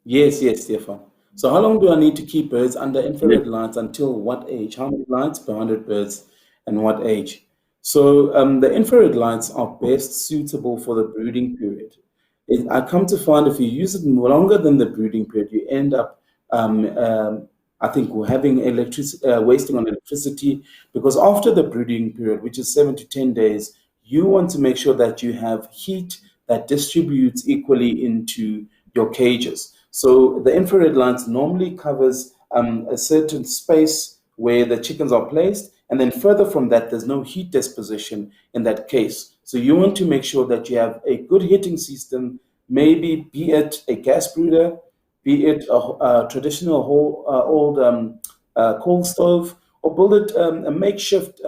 Yes, Stefan. So how long do I need to keep birds under infrared lights until what age? How many lights per 100 birds and what age? So the infrared lights are best suitable for the brooding period. I come to find if you use it longer than the brooding period, you end up, I think, having wasting on electricity, because after the brooding period, which is 7 to 10 days, you want to make sure that you have heat that distributes equally into your cages. So the infrared lights normally covers a certain space where the chickens are placed, and then further from that, there's no heat disposition in that case. So you want to make sure that you have a good heating system, maybe be it a gas brooder, be it a traditional old coal stove, or build it a makeshift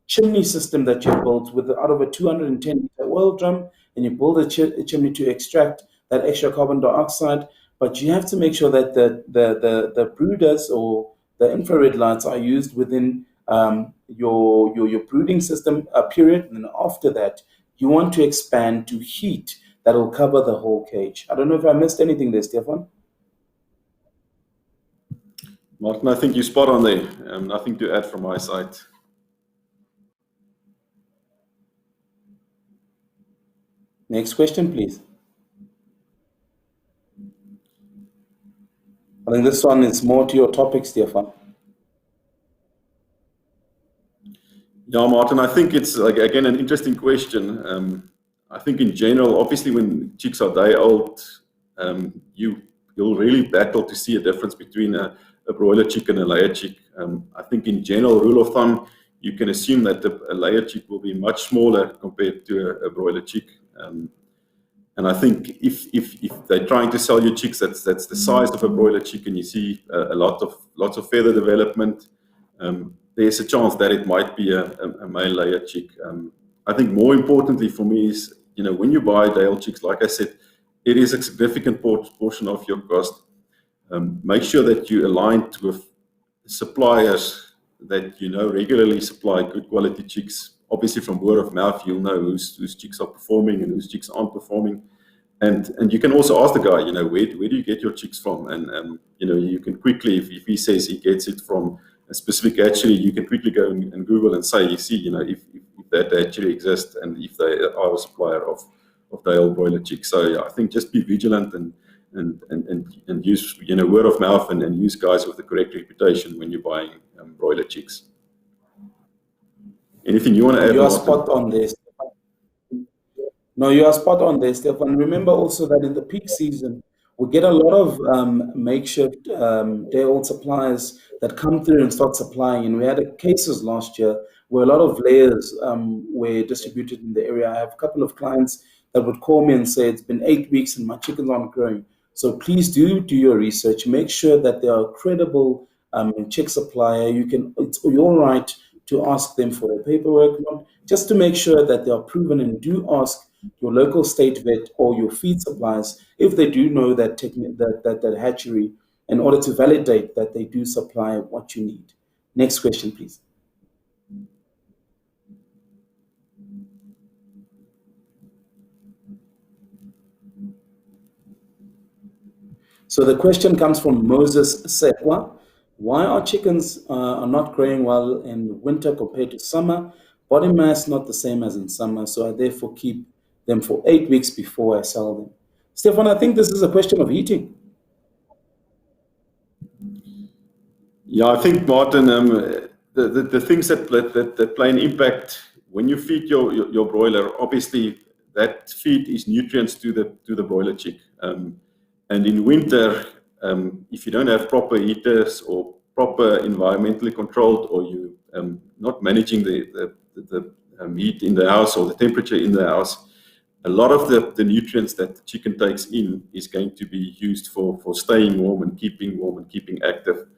chimney system that you built out of a 210-liter oil drum, and you build a chimney to extract that extra carbon dioxide. But you have to make sure that the brooders or the infrared lights are used within your brooding system period, and then after that, you want to expand to heat that will cover the whole cage. I don't know if I missed anything there, Stefan. Martin, I think you're spot on there. Nothing to add from my side. Next question, please. I think this one is more to your topic, Stefan. Yeah, Martin, I think it's, like, again, an interesting question. I think in general, obviously when chicks are day old, you'll really battle to see a difference between a broiler chick and a layer chick. I think in general, rule of thumb, you can assume that a layer chick will be much smaller compared to a broiler chick. And I think if they're trying to sell you chicks that's the size of a broiler chick, and you see lots of feather development, there's a chance that it might be a male layer chick. I think more importantly for me is, when you buy day-old chicks, like I said, it is a significant portion of your cost. Make sure that you align with suppliers that regularly supply good quality chicks. Obviously, from word of mouth, you'll know whose chicks are performing and whose chicks aren't performing. And you can also ask the guy, where do you get your chicks from? And you can quickly, if he says he gets it from a specific hatchery, you can quickly go and Google and say, if that hatchery exists and if they are a supplier of day-old broiler chicks. So yeah, I think just be vigilant and use word of mouth and use guys with the correct reputation when you're buying broiler chicks. Anything you want to add? You are spot on this. No, you are spot on there, Stefan. Remember also that in the peak season, we get a lot of makeshift day-old suppliers that come through and start supplying. And we had cases last year where a lot of layers were distributed in the area. I have a couple of clients that would call me and say, it's been 8 weeks and my chickens aren't growing. So please do your research. Make sure that they are a credible chick supplier. It's your right to ask them for their paperwork, just to make sure that they are proven, and do ask your local state vet or your feed suppliers if they do know that hatchery, in order to validate that they do supply what you need. Next question, please. So the question comes from Moses Sekwa. Why are chickens are not growing well in winter compared to summer? Body mass not the same as in summer, so I therefore keep them for 8 weeks before I sell them. Stefan, I think this is a question of heating. Yeah, I think, Martin, the things that play an impact when you feed your broiler, obviously that feed is nutrients to the broiler chick. And in winter, if you don't have proper heaters or proper environmentally controlled, or you not managing the heat in the house or the temperature in the house, a lot of the nutrients that the chicken takes in is going to be used for staying warm and keeping active.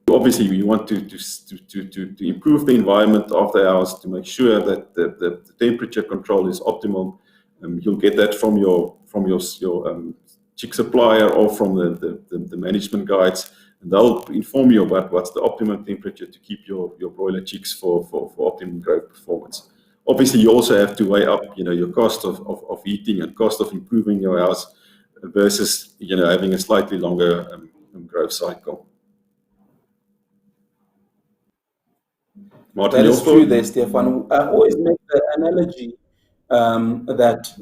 Obviously, we want to improve the environment of the house to make sure that the temperature control is optimal. You'll get that from your chick supplier or from the management guides, and they'll inform you about what's the optimum temperature to keep your broiler chicks for optimum growth performance. Obviously, you also have to weigh up, your cost of heating and cost of improving your house versus, having a slightly longer growth cycle. Martin, that is true there, Stefan. I always make the analogy that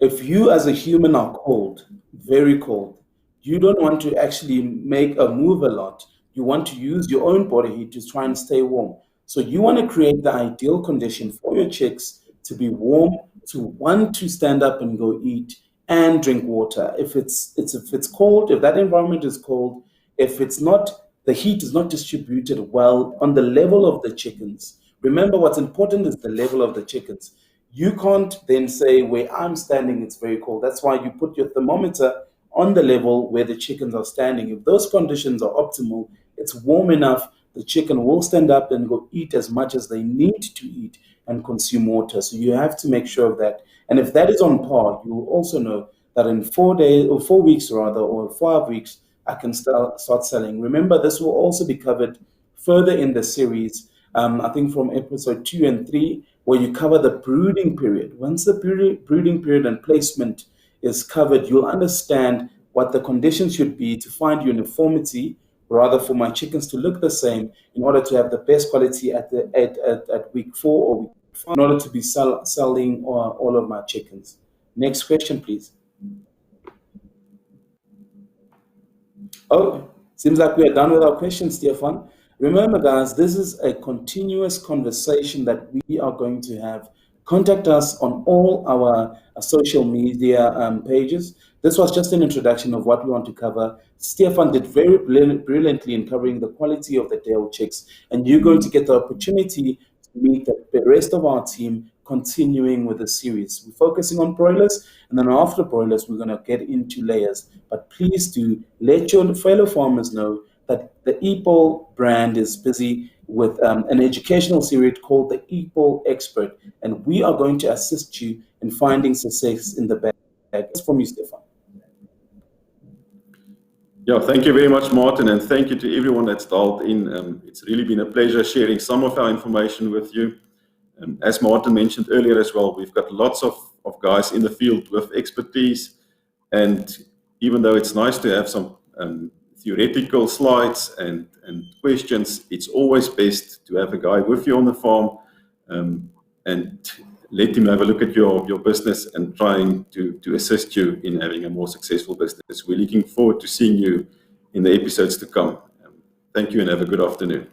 if you as a human are cold, very cold, you don't want to actually make a move a lot. You want to use your own body heat to try and stay warm. So you want to create the ideal condition for your chicks to be warm, to want to stand up and go eat and drink water. If it's cold, if that environment is cold, if it's not, the heat is not distributed well on the level of the chickens. Remember, what's important is the level of the chickens. You can't then say, where I'm standing, it's very cold. That's why you put your thermometer on the level where the chickens are standing. If those conditions are optimal, it's warm enough, the chicken will stand up and go eat as much as they need to eat and consume water. So you have to make sure of that. And if that is on par, you will also know that in 4 days, or 4 weeks rather, or 5 weeks, I can start selling. Remember, this will also be covered further in the series, I think from episode 2 and 3, where you cover the brooding period. Once the brooding period and placement is covered, you'll understand what the conditions should be to find uniformity rather for my chickens to look the same in order to have the best quality at week 4 or week 5 in order to be selling all of my chickens. Next question, please. Oh, seems like we are done with our questions, Stefan. Remember, guys, this is a continuous conversation that we are going to have. Contact us on all our social media pages. This was just an introduction of what we want to cover. Stefan did very brilliantly in covering the quality of the day-old chicks, and you're going to get the opportunity to meet the rest of our team continuing with the series. We're focusing on broilers, and then after broilers, we're going to get into layers. But please do let your fellow farmers know that the Epol brand is busy with an educational series called the Epol Expert, and we are going to assist you in finding success in the bag. It's from you, Stefan. Yeah, thank you very much, Martin, and thank you to everyone that's dialed in. It's really been a pleasure sharing some of our information with you. As Martin mentioned earlier as well, we've got lots of guys in the field with expertise, and even though it's nice to have some theoretical slides and questions, it's always best to have a guy with you on the farm and let him have a look at your business and trying to assist you in having a more successful business. We're looking forward to seeing you in the episodes to come. Thank you and have a good afternoon.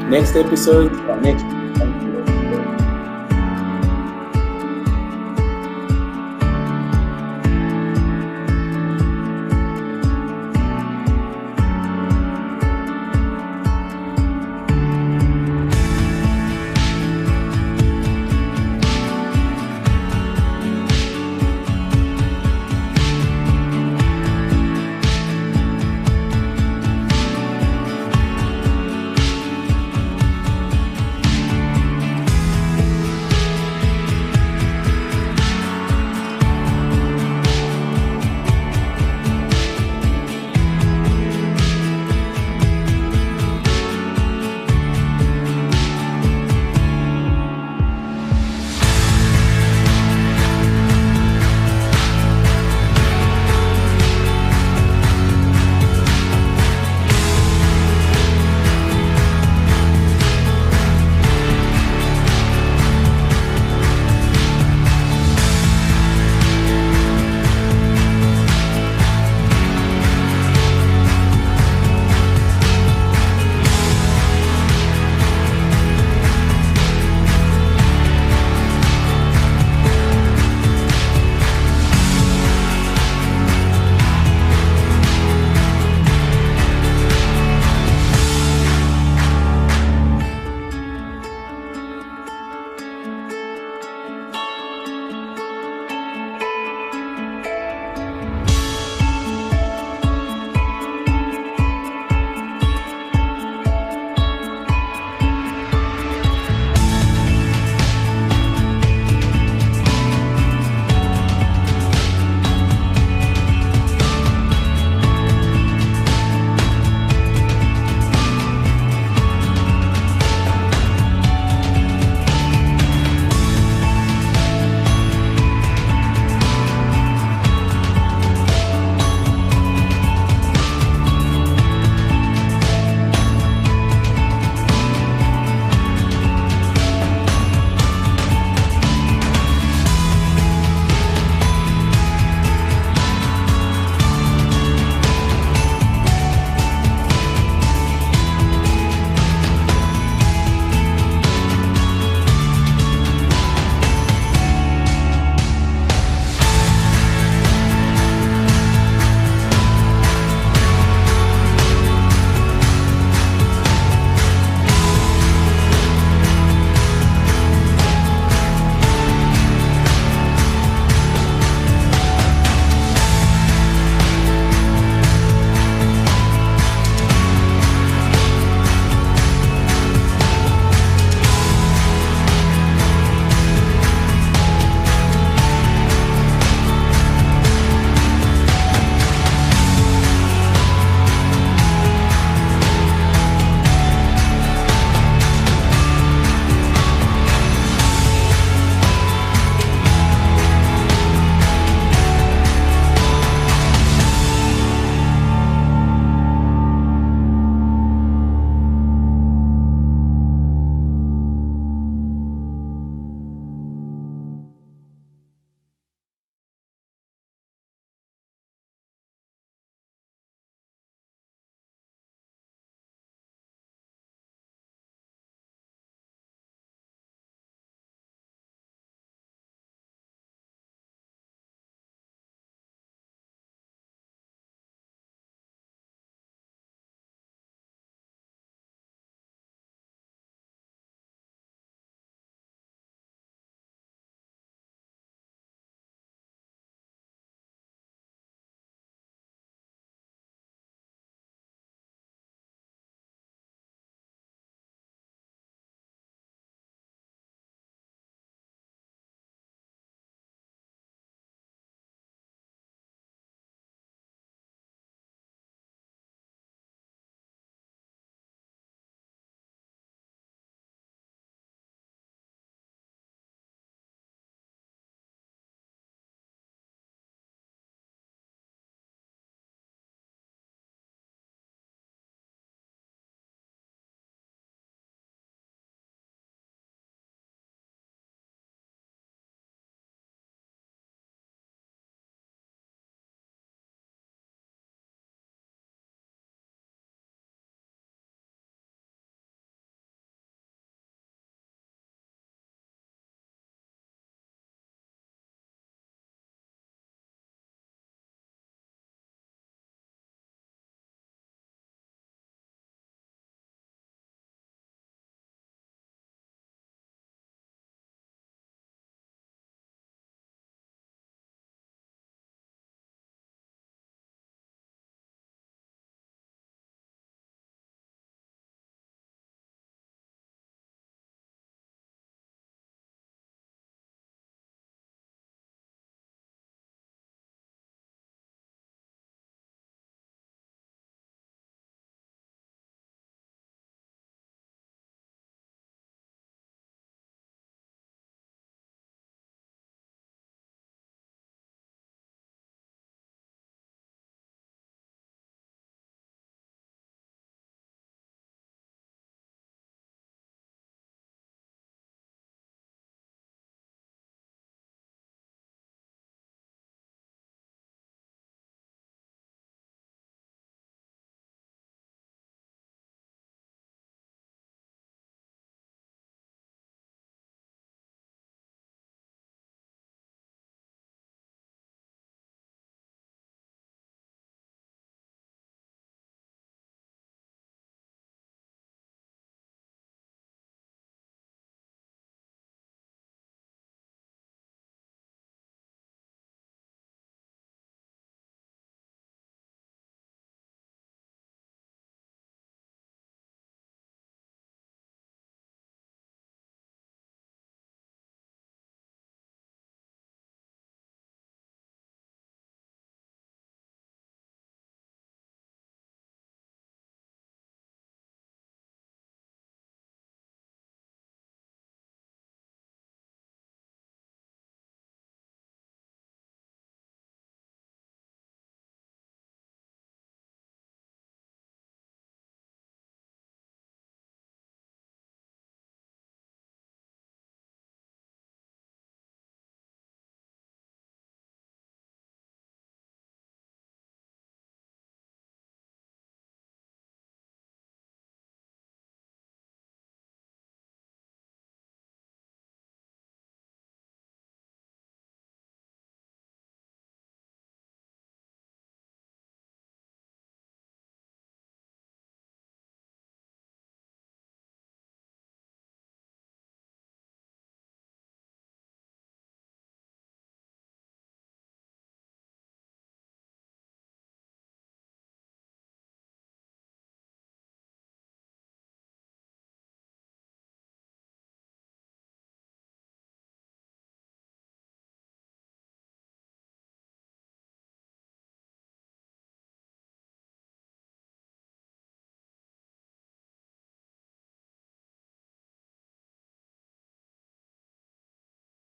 Next episode, next